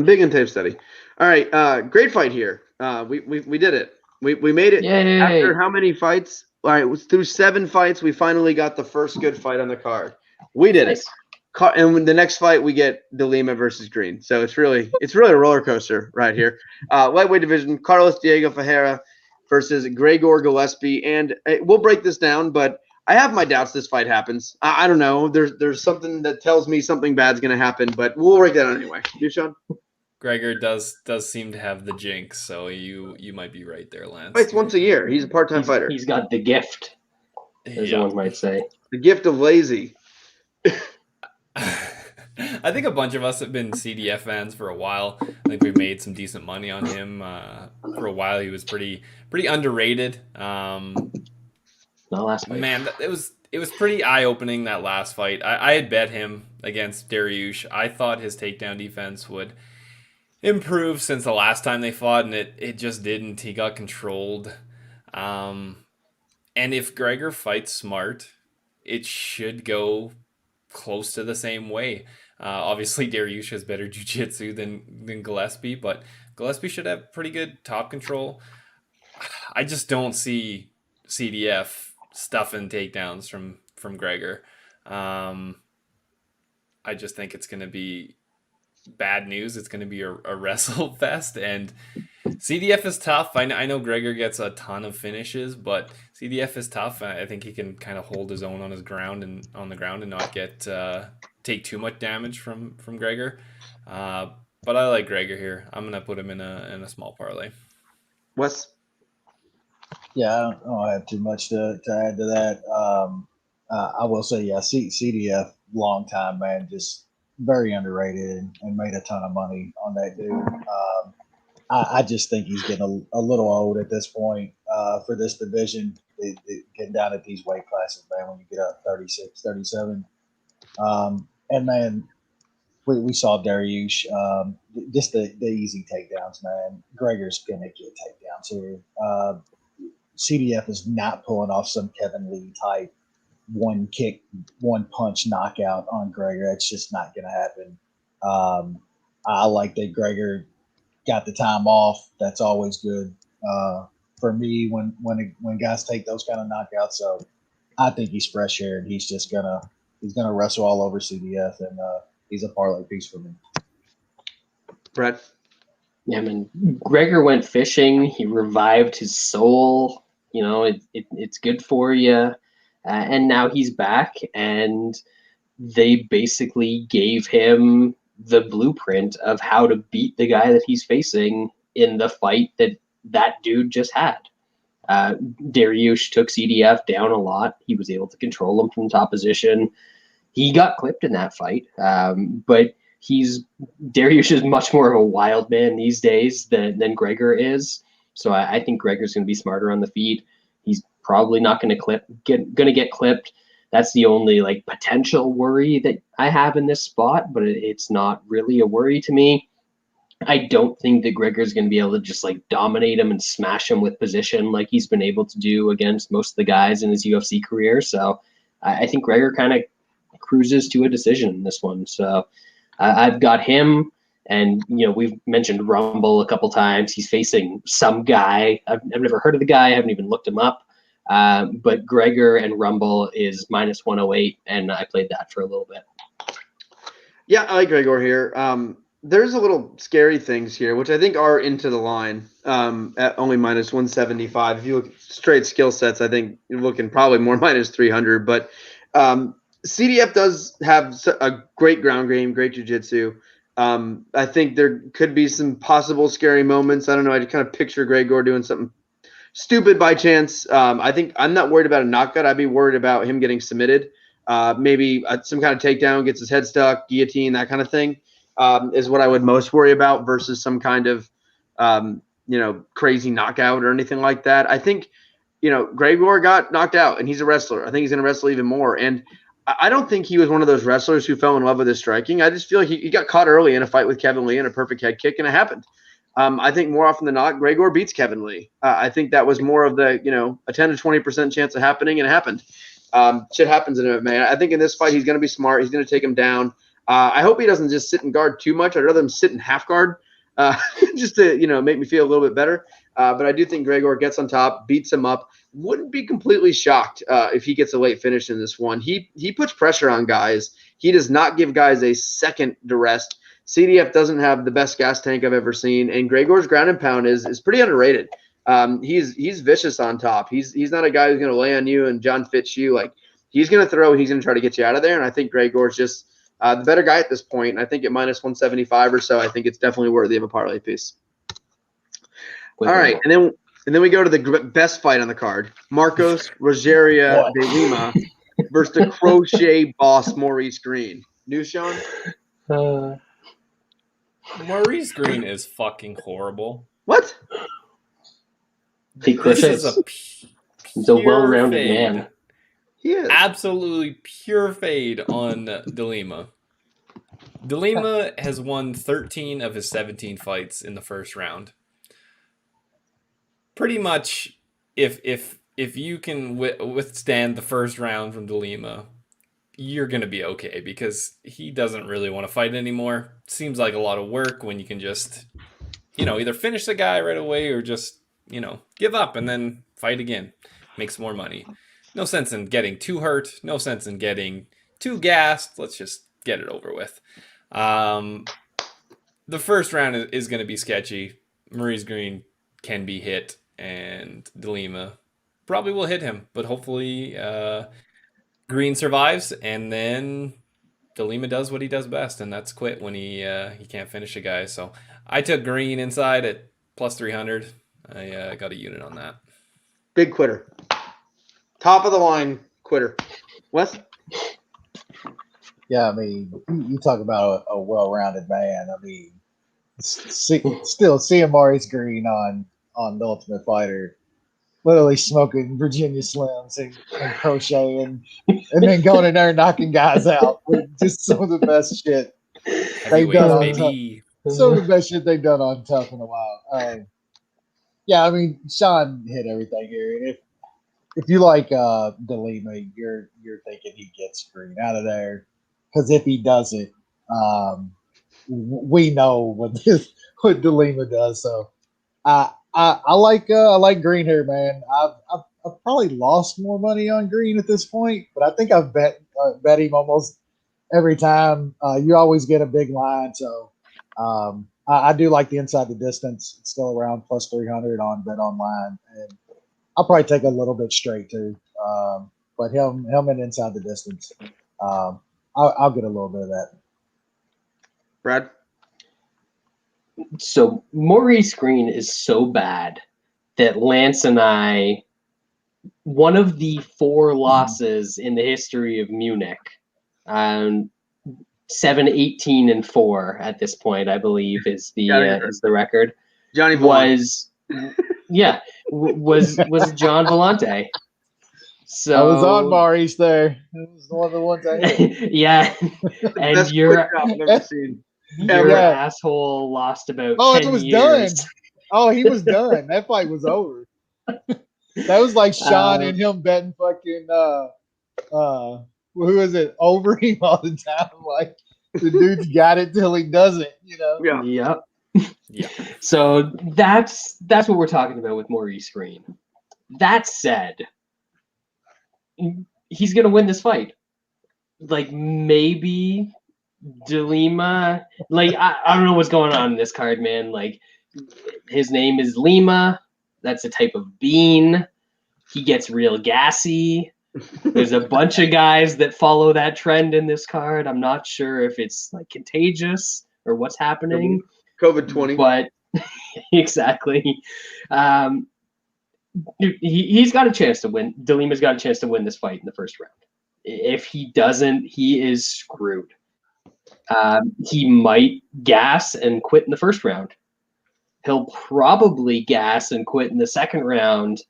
big in tape study. All right, great fight here. We did it. We made it. Yay. After how many fights? All right, it was through 7 fights. We finally got the first good fight on the card. We did it. And the next fight, we get Lima versus Greene. So it's really a roller coaster right here. Lightweight division: Carlos Diego Ferreira versus Gregor Gillespie. And we'll break this down, but I have my doubts this fight happens. I don't know. There's something that tells me something bad's going to happen, but we'll break that down anyway. You, Sean? Gregor does seem to have the jinx, so you might be right there, Lance. Fights once a year. He's a part-time fighter. He's got the gift, as one might say. The gift of lazy. I think a bunch of us have been CDF fans for a while. I think we've made some decent money on him. For a while, he was pretty underrated. The last fight. Man, it was pretty eye-opening, that last fight. I had bet him against Dariush. I thought his takedown defense would improve since the last time they fought, and it just didn't. He got controlled. And if Gregor fights smart, it should go close to the same way. Obviously, Dariush has better jiu-jitsu than Gillespie, but Gillespie should have pretty good top control. I just don't see CDF stuffing takedowns from Gregor. I just think it's going to be bad news. It's going to be a wrestle fest, and CDF is tough. I know Gregor gets a ton of finishes, but CDF is tough. I think he can kind of hold his own on the ground and not get take too much damage from Gregor. But I like Gregor here. I'm gonna put him in a small parlay. Wes? Yeah, I don't have too much to add to that. I will say, yeah, CDF, long time, man, just very underrated and made a ton of money on that dude. I just think he's getting a little old at this point for this division. Getting down at these weight classes, man, when you get up 36, 37. And then we saw Dariush. Just the easy takedowns, man. Gregor's gonna get takedowns here. CDF is not pulling off some Kevin Lee type one kick, one punch knockout on Gregor. That's just not gonna happen. I like that Gregor got the time off. That's always good for me when guys take those kind of knockouts. So I think he's fresh here, and he's gonna wrestle all over CDF, and he's a parlay piece for me. Brett? Yeah, I mean, Gregor went fishing. He revived his soul. You know, it's good for you. And now he's back, and they basically gave him the blueprint of how to beat the guy that he's facing in the fight that dude just had. Dariush took CDF down a lot. He was able to control him from top position. He got clipped in that fight, but Dariush is much more of a wild man these days than Gregor is. So I think Gregor's going to be smarter on the feet. He's probably not going to get clipped. That's the only like potential worry that I have in this spot, but it's not really a worry to me. I don't think that Gregor's going to be able to just like dominate him and smash him with position like he's been able to do against most of the guys in his UFC career. So I think Gregor kind of cruises to a decision in this one. So I've got him. And, you know, we've mentioned Rumble a couple times. He's facing some guy. I've never heard of the guy. I haven't even looked him up. But Gregor and Rumble is minus 108, and I played that for a little bit. Yeah, I like Gregor here. There's a little scary things here, which I think are into the line at only minus 175. If you look straight skill sets, I think you're looking probably more minus 300. But CDF does have a great ground game, great jiu-jitsu. I think there could be some possible scary moments. I don't know. I just kind of picture Gregor doing something stupid by chance. I think I'm not worried about a knockout. I'd be worried about him getting submitted. Maybe some kind of takedown, gets his head stuck, guillotine, that kind of thing is what I would most worry about versus some kind of, crazy knockout or anything like that. I think, Gregor got knocked out and he's a wrestler. I think he's going to wrestle even more. And I don't think he was one of those wrestlers who fell in love with his striking. I just feel like he got caught early in a fight with Kevin Lee in a perfect head kick, and it happened. I think more often than not, Gregor beats Kevin Lee. I think that was more of the, a 10 to 20% chance of happening, and it happened. Shit happens in MMA. I think in this fight, he's going to be smart. He's going to take him down. I hope he doesn't just sit in guard too much. I'd rather him sit in half guard just to, make me feel a little bit better. But I do think Gregor gets on top, beats him up. Wouldn't be completely shocked if he gets a late finish in this one. He puts pressure on guys. He does not give guys a second to rest. CDF doesn't have the best gas tank I've ever seen, and Gregor's ground and pound is pretty underrated. He's vicious on top. He's not a guy who's going to lay on you and John Fitch you. Like, he's going to throw and he's going to try to get you out of there, and I think Gregor's just the better guy at this point. And I think at minus 175 or so, I think it's definitely worthy of a parlay piece. All right, and then we go to the best fight on the card: Marcos Rogeria de Lima versus the crochet boss Maurice Greene. News, Sean? Maurice Greene is fucking horrible. What? He crochets. He's a well-rounded man. He is. Absolutely pure fade on de Lima. De Lima has won 13 of his 17 fights in the first round. Pretty much, if you can withstand the first round from de Lima, you're going to be okay, because he doesn't really want to fight anymore. Seems like a lot of work when you can just, either finish the guy right away or just, give up and then fight again. Make some more money. No sense in getting too hurt. No sense in getting too gassed. Let's just get it over with. The first round is going to be sketchy. Maurice Greene can be hit, and de Lima probably will hit him, but hopefully Greene survives, and then de Lima does what he does best, and that's quit when he can't finish a guy. So I took Greene inside at plus 300. I got a unit on that. Big quitter. Top of the line quitter. Wes? Yeah, I mean, you talk about a well-rounded man. I mean, still seeing Maurice Greene on The Ultimate Fighter, literally smoking Virginia Slims and crocheting and then going in there and knocking guys out. Just some of the best shit they've done on baby. some of the best shit they've done on Tough in a while. Yeah, I mean, Sean hit everything here. If you like De Lima, you're thinking he gets Greene out of there, because if he doesn't, we know what De Lima does. So I like Greene here, man. I've probably lost more money on Greene at this point, but I think I've bet him almost every time. You always get a big line, so I do like the inside the distance. It's still around plus 300 on Bet Online, and I'll probably take a little bit straight too. But him and inside the distance, I'll get a little bit of that. Brad? So Maurice Greene is so bad that Lance and I, one of the 4 losses in the history of Munich, 7-18-4 at this point, I believe, is the record. Johnny was John Volante. So I was on Maurice there. It was one of the ones I hit. Yeah, and your Ever. asshole lost about 10 it was years. done. Oh, he was done. That fight was over. That was like Sean and him betting fucking who is it over him all the time? Like the dude's got it till he doesn't, you know. Yeah. Yeah. So that's what we're talking about with Maurice Greene. That said, he's gonna win this fight. Like maybe De Lima. Like I don't know what's going on in this card, man. Like his name is Lima. That's a type of bean. He gets real gassy. There's a bunch of guys that follow that trend in this card. I'm not sure if it's like contagious or what's happening. COVID-20. But exactly. He's got a chance to win. De Lima's got a chance to win this fight in the first round. If he doesn't, he is screwed. He might gas and quit in the first round. He'll probably gas and quit in the second round.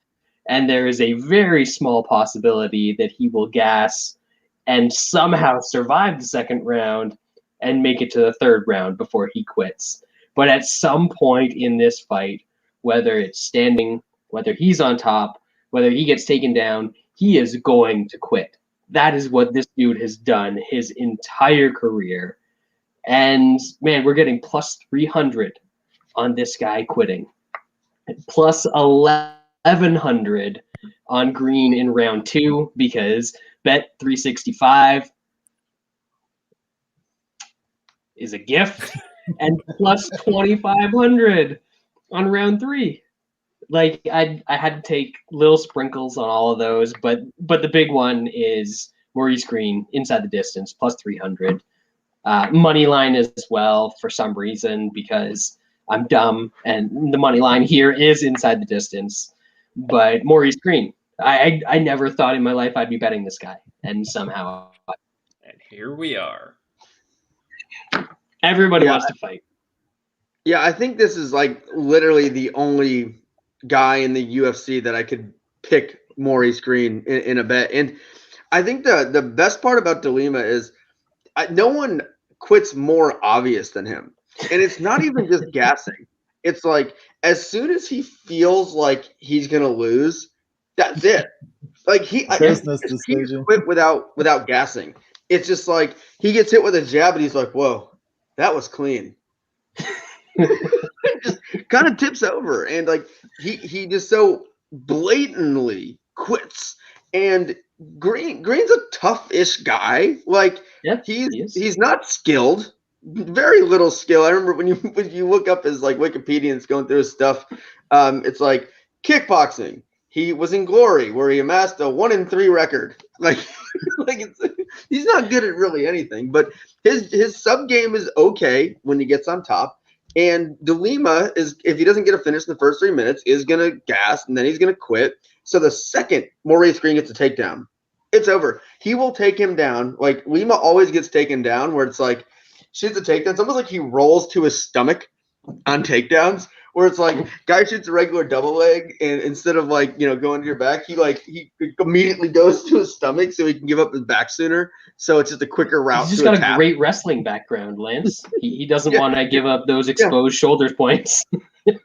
And there is a very small possibility that he will gas and somehow survive the second round and make it to the third round before he quits. But at some point in this fight, whether it's standing, whether he's on top, whether he gets taken down, he is going to quit. That is what this dude has done his entire career. And, man, we're getting plus 300 on this guy quitting. Plus 1,100 on Greene in round 2 because Bet 365 is a gift. And plus 2,500 on round 3. Like I had to take little sprinkles on all of those, but the big one is Maurice Greene inside the distance plus 300. Money line as well for some reason because I'm dumb and the money line here is inside the distance. But Maurice Greene, I never thought in my life I'd be betting this guy, and somehow. And here we are. Everybody wants to fight. Yeah, I think this is like literally the only guy in the UFC that I could pick Maurice Greene in a bet. And I think the best part about De Lima is no one quits more obvious than him. And it's not even just gassing. It's like as soon as he feels like he's going to lose, that's it. Like he quit without gassing. It's just like he gets hit with a jab and he's like, whoa, that was clean. Just kind of tips over and like he just so blatantly quits. And Green's a tough-ish guy. Like he's not skilled, very little skill. I remember when you look up his like Wikipedia and it's going through his stuff, it's like kickboxing. He was in Glory where he amassed a 1-3 record. Like he's not good at really anything, but his sub game is okay when he gets on top. And De Lima is, if he doesn't get a finish in the first 3 minutes, is going to gas and then he's going to quit. So the second Maurice Greene gets a takedown, it's over. He will take him down. Like Lima always gets taken down where it's like, shoots a takedown. It's almost like he rolls to his stomach on takedowns where it's like guy shoots a regular double leg, and instead of like going to your back, he immediately goes to his stomach so he can give up his back sooner. So it's just a quicker route. He's just got a great wrestling background, Lance. He doesn't want to give up those exposed shoulder points.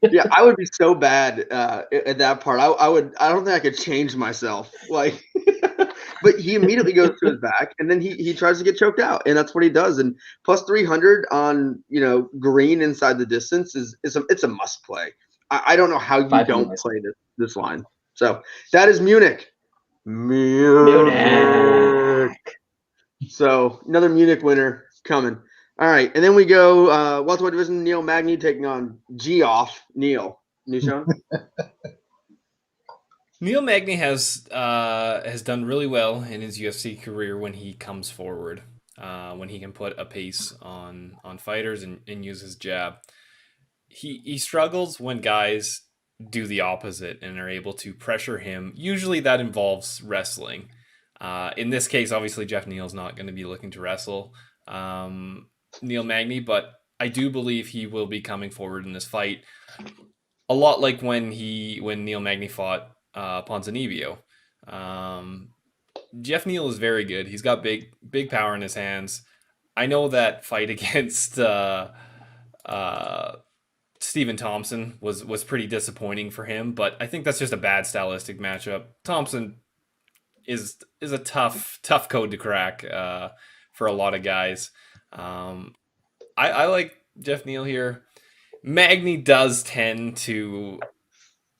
Yeah, I would be so bad at that part. I don't think I could change myself. Like, but he immediately goes to his back, and then he tries to get choked out, and that's what he does. And plus 300 on Greene inside the distance it's a must play. I don't know how you don't play this line. So that is Munich. So another Munich winner coming. All right, and then we go welterweight division. Neal Magny taking on Geoff Neal. Nishan? Neal Magny has done really well in his UFC career when he comes forward, when he can put a pace on fighters and use his jab. He struggles when guys do the opposite and are able to pressure him. Usually that involves wrestling. In this case, obviously Geoff Neal's not going to be looking to wrestle Neal Magny, but I do believe he will be coming forward in this fight. A lot like when Neal Magny fought Ponzinibbio. Geoff Neal is very good. He's got big power in his hands. I know that fight against Stephen Thompson was pretty disappointing for him, but I think that's just a bad stylistic matchup. Thompson is a tough code to crack for a lot of guys. I like Geoff Neal here. Magny does tend to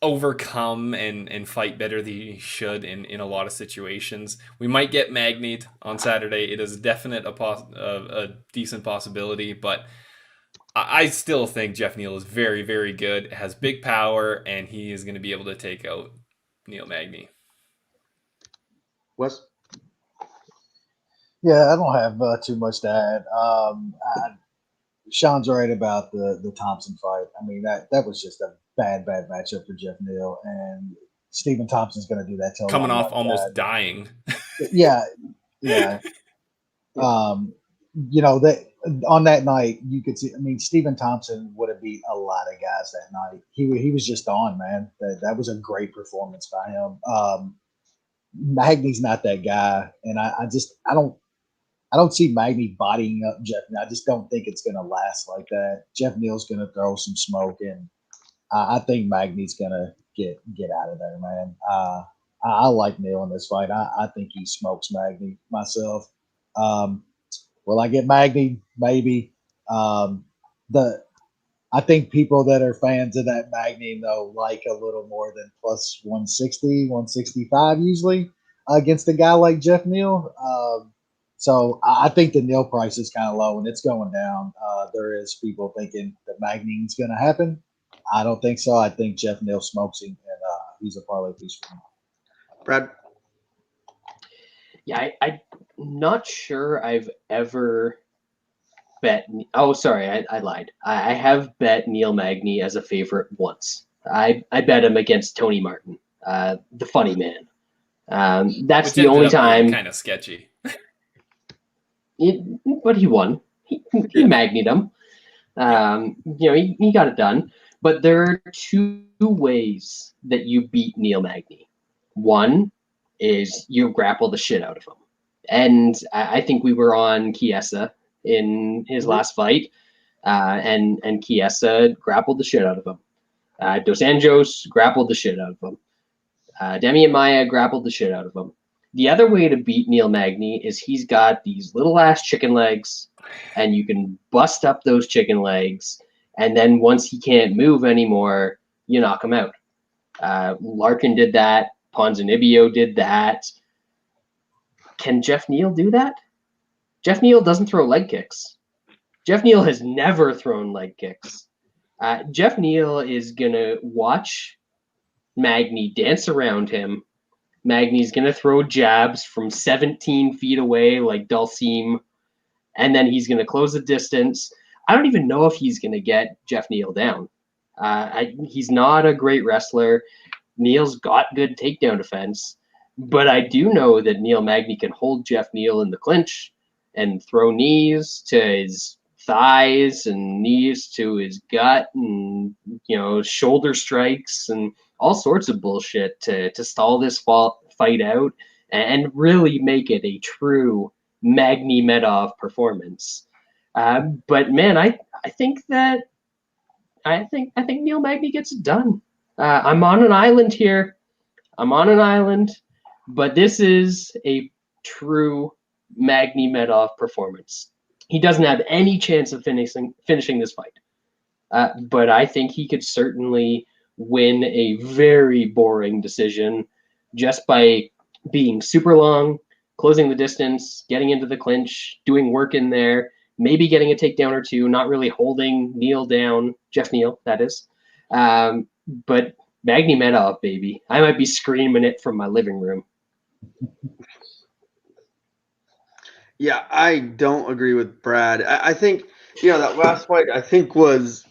overcome and fight better than he should in a lot of situations. We might get Magny on Saturday. It is a decent possibility, but I still think Geoff Neal is very, very good, has big power, and he is going to be able to take out Neal Magny. Wes? Yeah, I don't have too much to add. Sean's right about the Thompson fight. I mean, that was just a bad matchup for Geoff Neal, and Stephen Thompson's going to do that. Coming off almost dying. Yeah. That on that night you could see. I mean, Stephen Thompson would have beat a lot of guys that night. He was just on, man. That was a great performance by him. Magny's not that guy, and I don't see Magny bodying up Geoff. I just don't think it's going to last like that. Geoff Neal's going to throw some smoke, and I think Magny's going to get out of there, man. I like Neal in this fight. I think he smokes Magny myself. Will I get Magny? Maybe. I think people that are fans of that Magny, though, like a little more than plus 160, 165 usually against a guy like Geoff Neal. So I think the Neal price is kind of low, and it's going down. There is people thinking that Magny's going to happen. I don't think so. I think Geoff Neal smokes him, and he's a parlay piece for him. Brad? Yeah, I'm not sure I've ever bet. Oh, sorry, I lied. I have bet Neal Magny as a favorite once. I bet him against Tony Martin, the funny man. That's the only time. Kind of sketchy. But he won. He Magnied him. He got it done. But there are two ways that you beat Neal Magny. One is you grapple the shit out of him. And I think we were on Chiesa in his last fight. And Chiesa grappled the shit out of him. Dos Anjos grappled the shit out of him. Demian Maia grappled the shit out of him. The other way to beat Neal Magny is he's got these little ass chicken legs, and you can bust up those chicken legs, and then once he can't move anymore, you knock him out. Larkin did that. Ponzinibbio did that. Can Geoff Neal do that? Geoff Neal doesn't throw leg kicks. Geoff Neal has never thrown leg kicks. Geoff Neal is going to watch Magny dance around him. Magny's going to throw jabs from 17 feet away like Dulcim, and then he's going to close the distance. I don't even know if he's going to get Geoff Neal down. He's not a great wrestler. Neal's got good takedown defense, but I do know that Neal Magny can hold Geoff Neal in the clinch and throw knees to his thighs and knees to his gut and, shoulder strikes and all sorts of bullshit to stall this fight out and really make it a true Magny Medov performance. But man, I think Neal Magny gets it done. I'm on an island here. But this is a true Magny Medov performance. He doesn't have any chance of finishing this fight. But I think he could certainly win a very boring decision just by being super long, closing the distance, getting into the clinch, doing work in there, maybe getting a takedown or two, not really holding Neal down, Jeff Neal, that is. But Magny Medov, baby. I might be screaming it from my living room. Yeah, I don't agree with Brad. I think, that last fight, I think it was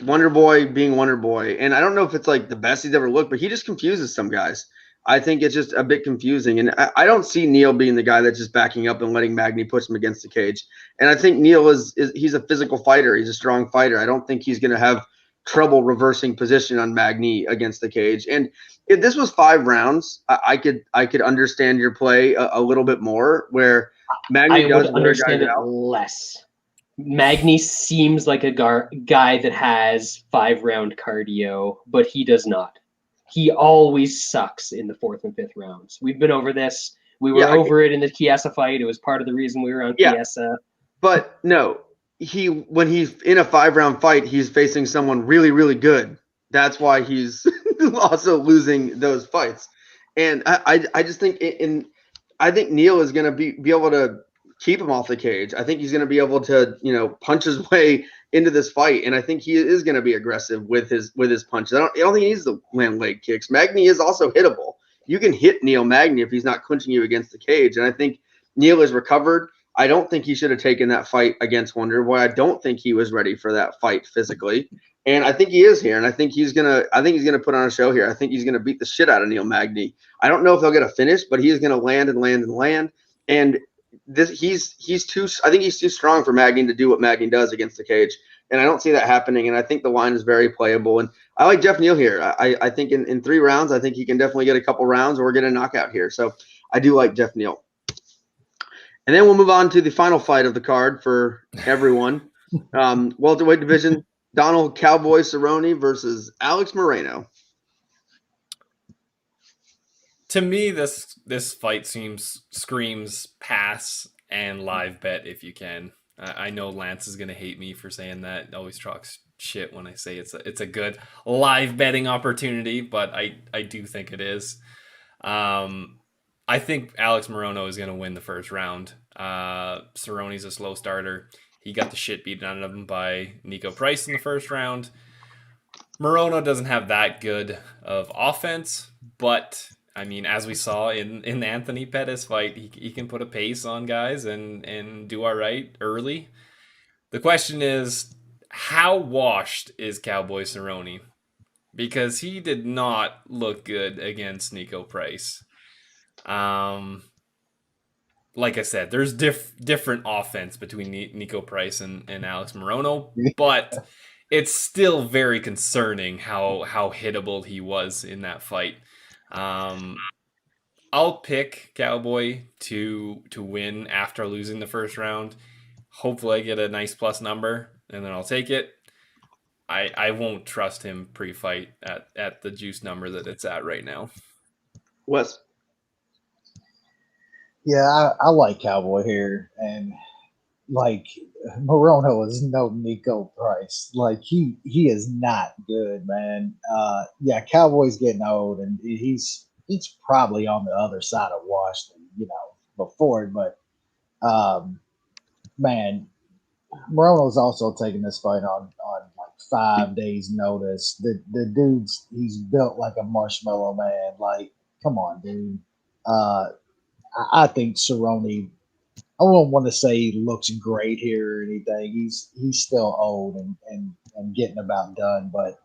Wonder Boy being Wonder Boy. And I don't know if it's like the best he's ever looked, but he just confuses some guys. I think it's just a bit confusing. And I don't see Neal being the guy that's just backing up and letting Magny push him against the cage. And I think Neal he's a physical fighter. He's a strong fighter. I don't think he's going to have trouble reversing position on Magny against the cage. And if this was 5 rounds, I could understand your play a little bit more, where Magny does would understand it less. Magny seems like a guy that has 5-round cardio, but he does not. He always sucks in the 4th and 5th rounds. We've been over this. We were over it in the Chiesa fight. It was part of the reason we were on Chiesa. But no, when he's in a 5-round fight, he's facing someone really, really good. That's why he's also losing those fights. And I just think I think Neal is going to be able to keep him off the cage. I think he's going to be able to, punch his way into this fight. And I think he is going to be aggressive with his punches. I don't think he needs to land leg kicks. Magny is also hittable. You can hit Neal Magny if he's not clinching you against the cage. And I think Neal is recovered. I don't think he should have taken that fight against Wonder Boy. I don't think he was ready for that fight physically. And I think he is here. And I think he's gonna put on a show here. I think he's gonna beat the shit out of Neal Magny. I don't know if he'll get a finish, but he is gonna land and land and land. And he's too strong for Magny to do what Magny does against the cage. And I don't see that happening. And I think the line is very playable. And I like Jeff Neal here. I think in 3 rounds, I think he can definitely get a couple rounds or get a knockout here. So I do like Jeff Neal. And then we'll move on to the final fight of the card for everyone. Welterweight division, Donald Cowboy Cerrone versus Alex Morono. To me, this fight screams pass and live bet if you can. I know Lance is going to hate me for saying that. Always talks shit when I say it's a good live betting opportunity, but I do think it is. I think Alex Morono is going to win the first round. Cerrone's a slow starter. He got the shit beaten out of him by Nico Price in the first round. Morono doesn't have that good of offense, but I mean, as we saw in the Anthony Pettis fight, he can put a pace on guys and do all right early. The question is, how washed is Cowboy Cerrone? Because he did not look good against Nico Price. Like I said, there's different offense between Nico Price and Alex Morono, but it's still very concerning how hittable he was in that fight. I'll pick Cowboy to win after losing the first round. Hopefully I get a nice plus number, and then I'll take it. I won't trust him pre-fight at the juice number that it's at right now. Wes? Yeah, I like Cowboy here, and like Morono is no Nico Price. Like he is not good, man. Yeah, Cowboy's getting old, and he's probably on the other side of washed, before. But man, Morono's also taking this fight on like 5 days notice. The dude's he's built like a marshmallow man. Like, come on, dude. I think Cerrone, I won't want to say he looks great here or anything. He's still old and getting about done. But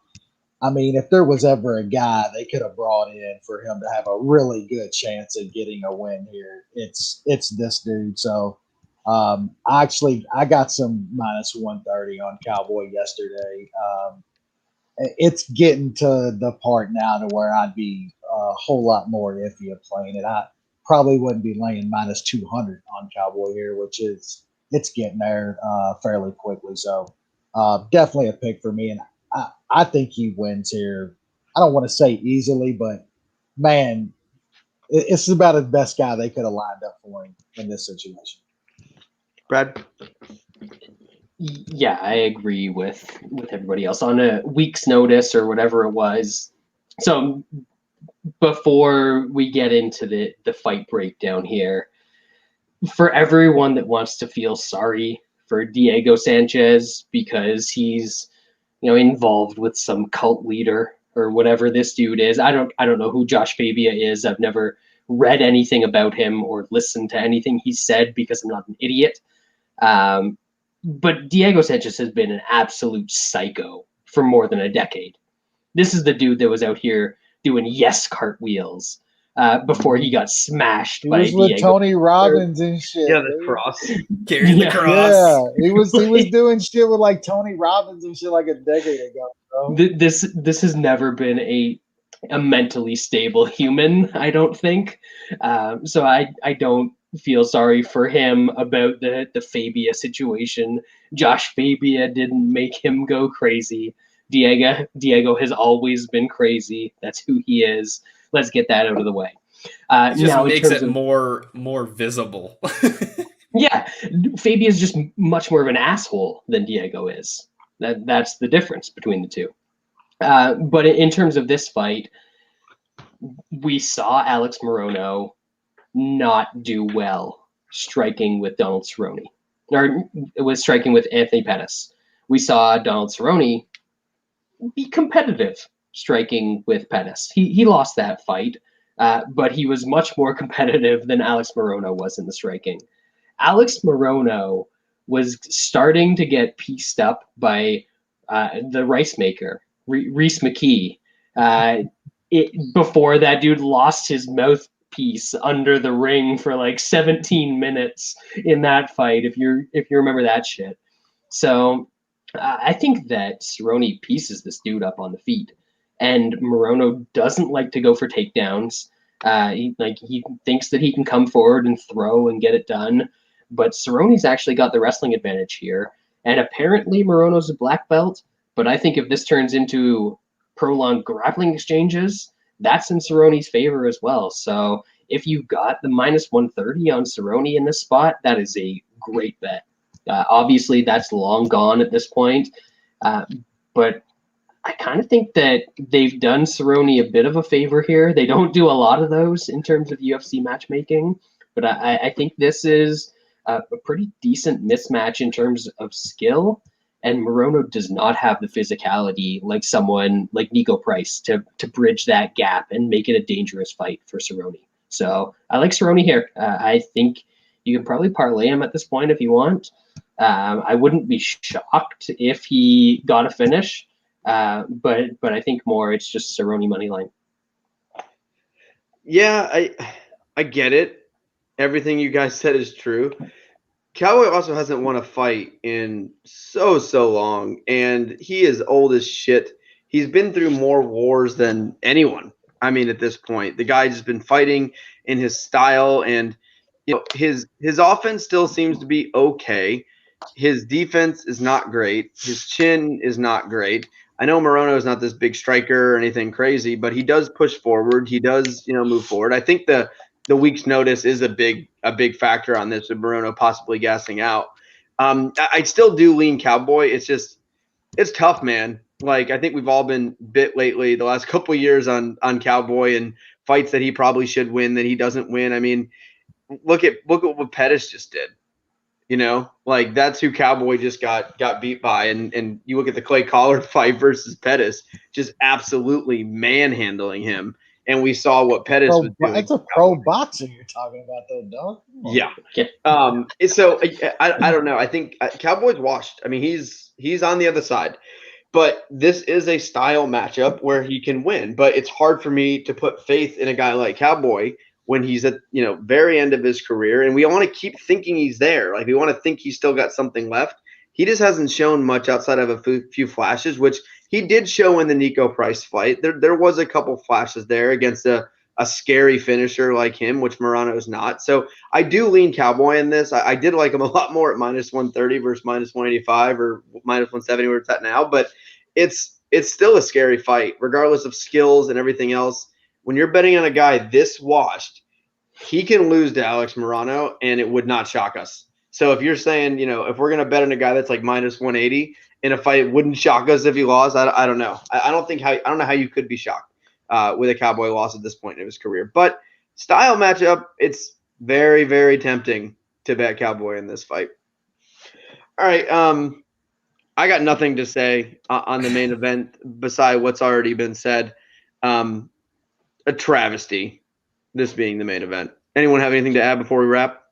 I mean, if there was ever a guy they could have brought in for him to have a really good chance of getting a win here, it's this dude. So I got some -130 on Cowboy yesterday. It's getting to the part now to where I'd be a whole lot more iffy of playing it. I probably wouldn't be laying -200 on Cowboy here, which is it's getting there fairly quickly. So definitely a pick for me, and I think he wins here. I don't want to say easily, but man, it's about the best guy they could have lined up for him in this situation. Brad? Yeah, I agree with everybody else on a week's notice or whatever it was. So before we get into the fight breakdown here, for everyone that wants to feel sorry for Diego Sanchez because he's involved with some cult leader or whatever this dude is. I don't know who Josh Fabia is. I've never read anything about him or listened to anything he said because I'm not an idiot. But Diego Sanchez has been an absolute psycho for more than a decade. This is the dude that was out here doing cartwheels before he got smashed by was with Diego. Tony Robbins and shit. Yeah, the cross. Carrying the cross. Yeah, he was doing shit with like Tony Robbins and shit like a decade ago. Bro. This has never been a mentally stable human, I don't think. So I don't feel sorry for him about the Fabia situation. Josh Fabia didn't make him go crazy. Diego has always been crazy. That's who he is. Let's get that out of the way. It just makes it more visible. Yeah, Fabia is just much more of an asshole than Diego is. That's the difference between the two. But in terms of this fight, we saw Alex Morono not do well striking with Donald Cerrone, or was striking with Anthony Pettis. We saw Donald Cerrone be competitive striking with Pettis. He lost that fight, but he was much more competitive than Alex Morono was in the striking. Alex Morono was starting to get pieced up by the rice maker, Reese McKee, before that dude lost his mouthpiece under the ring for like 17 minutes in that fight, if you remember that shit. So I think that Cerrone pieces this dude up on the feet, and Morono doesn't like to go for takedowns. He thinks that he can come forward and throw and get it done, but Cerrone's actually got the wrestling advantage here, and apparently Morono's a black belt. But I think if this turns into prolonged grappling exchanges, that's in Cerrone's favor as well. So if you got the -130 on Cerrone in this spot, that is a great bet. Obviously, that's long gone at this point, but I kind of think that they've done Cerrone a bit of a favor here. They don't do a lot of those in terms of UFC matchmaking, but I think this is a pretty decent mismatch in terms of skill. And Morono does not have the physicality like someone like Nico Price to bridge that gap and make it a dangerous fight for Cerrone. So I like Cerrone here. I think you can probably parlay him at this point if you want. I wouldn't be shocked if he got a finish, but I think more it's just Cerrone money line. Yeah, I get it. Everything you guys said is true. Cowboy also hasn't won a fight in so long, and he is old as shit. He's been through more wars than anyone. I mean, at this point, the guy's just been fighting in his style, and his offense still seems to be okay. His defense is not great. His chin is not great. I know Morono is not this big striker or anything crazy, but he does push forward. He does, move forward. I think the week's notice is a big factor on this, with Morono possibly gassing out. I still do lean Cowboy. It's tough, man. Like, I think we've all been bit lately the last couple of years on Cowboy and fights that he probably should win that he doesn't win. I mean, look at what Pettis just did. Like, that's who Cowboy just got beat by. And you look at the Clay Collard fight versus Pettis, just absolutely manhandling him. And we saw what Pettis was doing. It's a pro boxing you're talking about, though, dog. Yeah. So I don't know. I think Cowboy's washed. I mean, he's on the other side. But this is a style matchup where he can win. But it's hard for me to put faith in a guy like Cowboy when he's at, very end of his career. And we want to keep thinking he's there. Like, we want to think he's still got something left. He just hasn't shown much outside of a few flashes, which he did show in the Nico Price fight. There was a couple flashes there against a scary finisher like him, which Morono is not. So I do lean Cowboy in this. I did like him a lot more at -130 versus -185 or -170 where it's at now. But it's still a scary fight, regardless of skills and everything else. When you're betting on a guy this washed, he can lose to Alex Morono, and it would not shock us. So if you're saying, if we're going to bet on a guy that's like -180 in a fight, it wouldn't shock us if he lost. I don't know. I don't know how you could be shocked with a Cowboy loss at this point in his career. But style matchup, it's very, very tempting to bet Cowboy in this fight. All right. I got nothing to say on the main event beside what's already been said. A travesty, this being the main event. Anyone have anything to add before we wrap?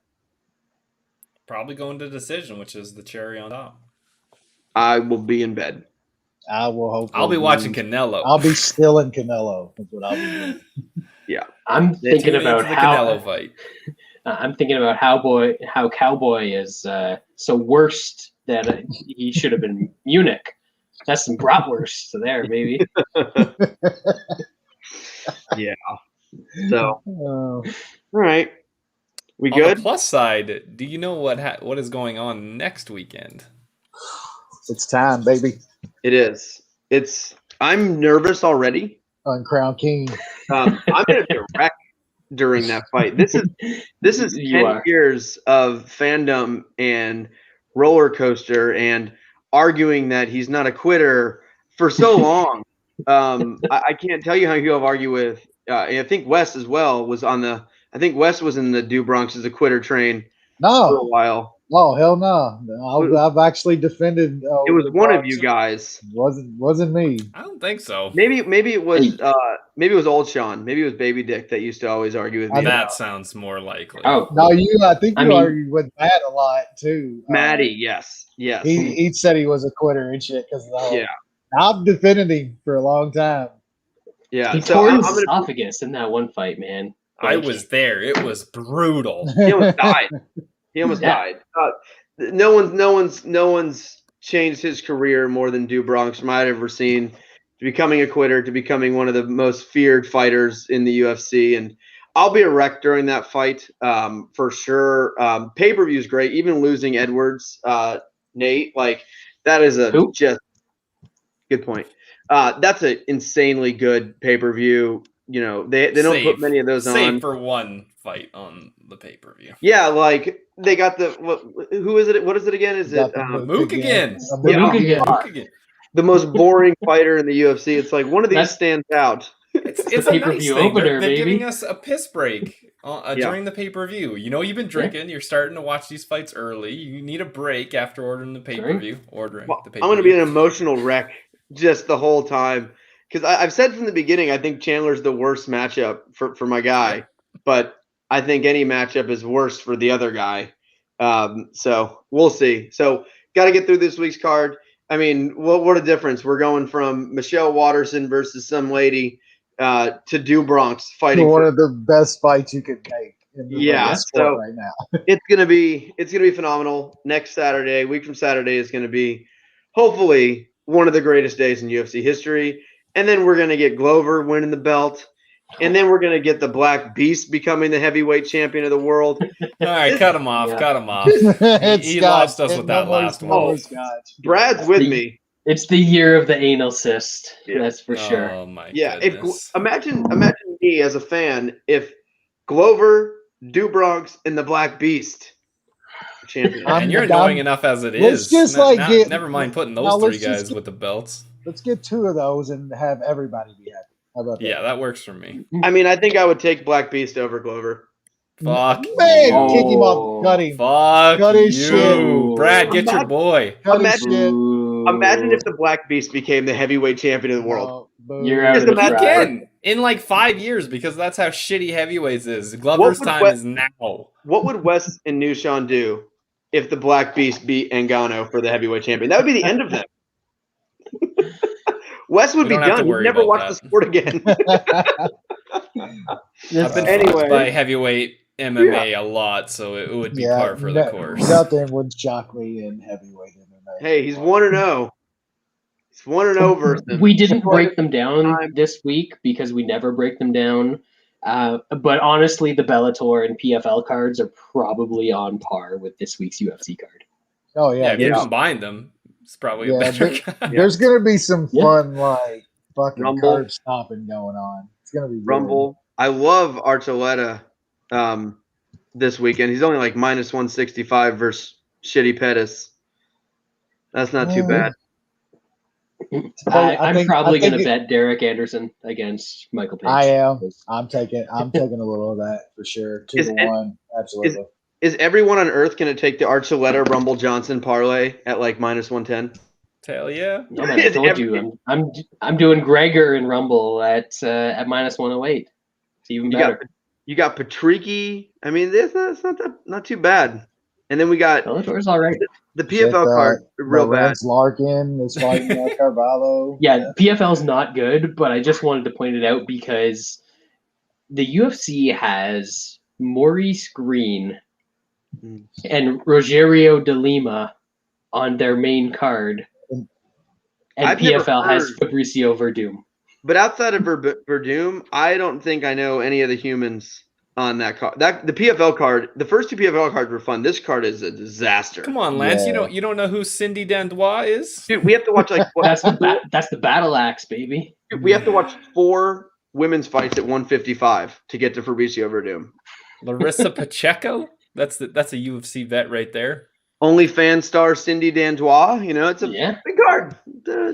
Probably going to decision, which is the cherry on top. I will be in bed. I will hope. I'll be watching Canelo. I'll be still in Canelo. That's what I'll be doing. Yeah, I'm thinking about the how Canelo fight. I'm thinking about how Cowboy is so worst that he should have been Munich. That's some bratwurst there, baby. Yeah. So, all right. We good? On the plus side, do you know what is going on next weekend? It's time, baby. It is. I'm nervous already. On Crown King. I'm going to be wrecked during that fight. This is 10 years of fandom and roller coaster and arguing that he's not a quitter for so long. I can't tell you how you have argued with. I think Wes as well was on the. I think Wes was in the Do Bronx as a quitter train for a while. Oh hell no! I've actually defended. It was one of you guys. Wasn't me. I don't think so. Maybe it was Old Sean. Maybe it was Baby Dick that used to always argue with me. That sounds more likely. Oh no, I think you argued with Matt a lot too. Matty, yes. He said he was a quitter and shit because I've defended him for a long time. Yeah, he tore his esophagus in that one fight, man. I was there. It was brutal. He almost died. No one's changed his career more than Do Bronx from I've ever seen. To becoming a quitter, to becoming one of the most feared fighters in the UFC, and I'll be a wreck during that fight for sure. Pay-per-view is great. Even losing Edwards, Nate, like that is just good point. That's an insanely good pay-per-view. They don't put many of those on. Save for one fight on the pay-per-view. Yeah, like they got who is it? What is it again? Is it Mook again? Mook again. The most boring fighter in the UFC. It's like one of these stands out. It's a pay-per-view nice opener, they're giving us a piss break during the pay-per-view. You've been drinking. You're starting to watch these fights early. You need a break after ordering the pay-per-view. I'm going to be an emotional wreck just the whole time. Because I've said from the beginning, I think Chandler's the worst matchup for my guy. But I think any matchup is worse for the other guy. So we'll see. So got to get through this week's card. I mean, what a difference. We're going from Michelle Waterson versus some lady to Do Bronx fighting. One of the best fights you could make. So right now. it's gonna be phenomenal. Next Saturday, week from Saturday, is gonna be hopefully one of the greatest days in UFC history. And then we're gonna get Glover winning the belt. And then we're going to get the Black Beast becoming the heavyweight champion of the world. All right, cut him off. He lost us with that last one. Brad's with me. It's the year of the anal cyst. Yeah. That's for sure. Oh, my goodness. Imagine me as a fan if Glover, Do Bronx, and the Black Beast are champions. And you're annoying enough as it is. Never mind putting those three guys with the belts. Let's get two of those and have everybody be happy. How about that? Yeah, that works for me. I mean, I think I would take Black Beast over Glover. Fuck. Man, kick him off. Cut him. Fuck cut his you. Shit. Brad, get your boy. Imagine if the Black Beast became the heavyweight champion of the world. You're out of the again in like 5 years because that's how shitty heavyweights is. Glover's time is now. What would Wes and Nushan do if the Black Beast beat Ngannou for the heavyweight champion? That would be the end of them. Wes would be done. He'd never watch the sport again. I've been fucked by heavyweight MMA a lot, so it would be par for the course. Nothing would shock me in heavyweight MMA. Hey, he's 1-0. He's 1-0 versus them. We didn't break them down this week because we never break them down. But honestly, the Bellator and PFL cards are probably on par with this week's UFC card. Oh yeah, if you combine them, it's probably a better card. There's gonna be some fun fucking card stopping going on. It's gonna be Rumble. Good. I love Archuleta this weekend. He's only like -165 versus Shitty Pettis. That's not too bad. I'm probably going to bet Derek Anderson against Michael Page. I am. I'm taking a little of that for sure. 2-1. Absolutely. Is everyone on earth going to take the Archuleta Rumble Johnson parlay at like -110? Hell yeah! No, man, I told you, I'm doing Gregor and Rumble at -108. It's even better. You got Patricky. I mean, it's not too bad. And then we got Bellator's all right. The PFL card, real bad. Larkin is fighting Carvalho. Yeah, PFL's not good, but I just wanted to point it out because the UFC has Maurice Greene and Rogerio de Lima on their main card, and PFL has Fabricio Verdum. But outside of Verdum, I don't think I know any of the humans on that card. The PFL card, the first two PFL cards were fun. This card is a disaster. Come on, Lance, you don't know who Cindy Dandois is? Dude, we have to watch that's the battle axe, baby. Dude, we have to watch 4 women's fights at 155 to get to Fabricio Verdum. Larissa Pacheco? That's a UFC vet right there. OnlyFans star Cindy Dandois. It's a big card.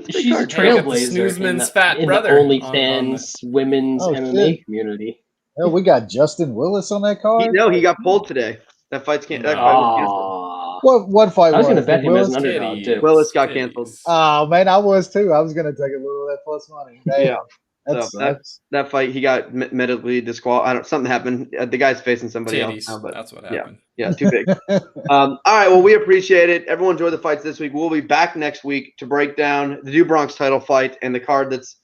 She's a trailblazer in the OnlyFans women's MMA community. Oh, we got Justin Willis on that card. He got pulled today. That fight was canceled. What fight? I was going to bet him as an underdog too. Willis got canceled. Oh man, I was too. I was going to take a little of that plus money. Damn. Yeah, that fight he got medically disqualified. Something happened. The guy's facing somebody else now, but that's what happened. Yeah, too big. All right, well, we appreciate it. Everyone enjoy the fights this week. We'll be back next week to break down the Do Bronx title fight and the card that's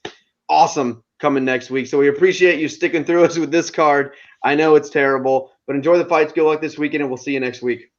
awesome coming next week. So we appreciate you sticking through us with this card. I know it's terrible, but enjoy the fights. Good luck this weekend, and we'll see you next week.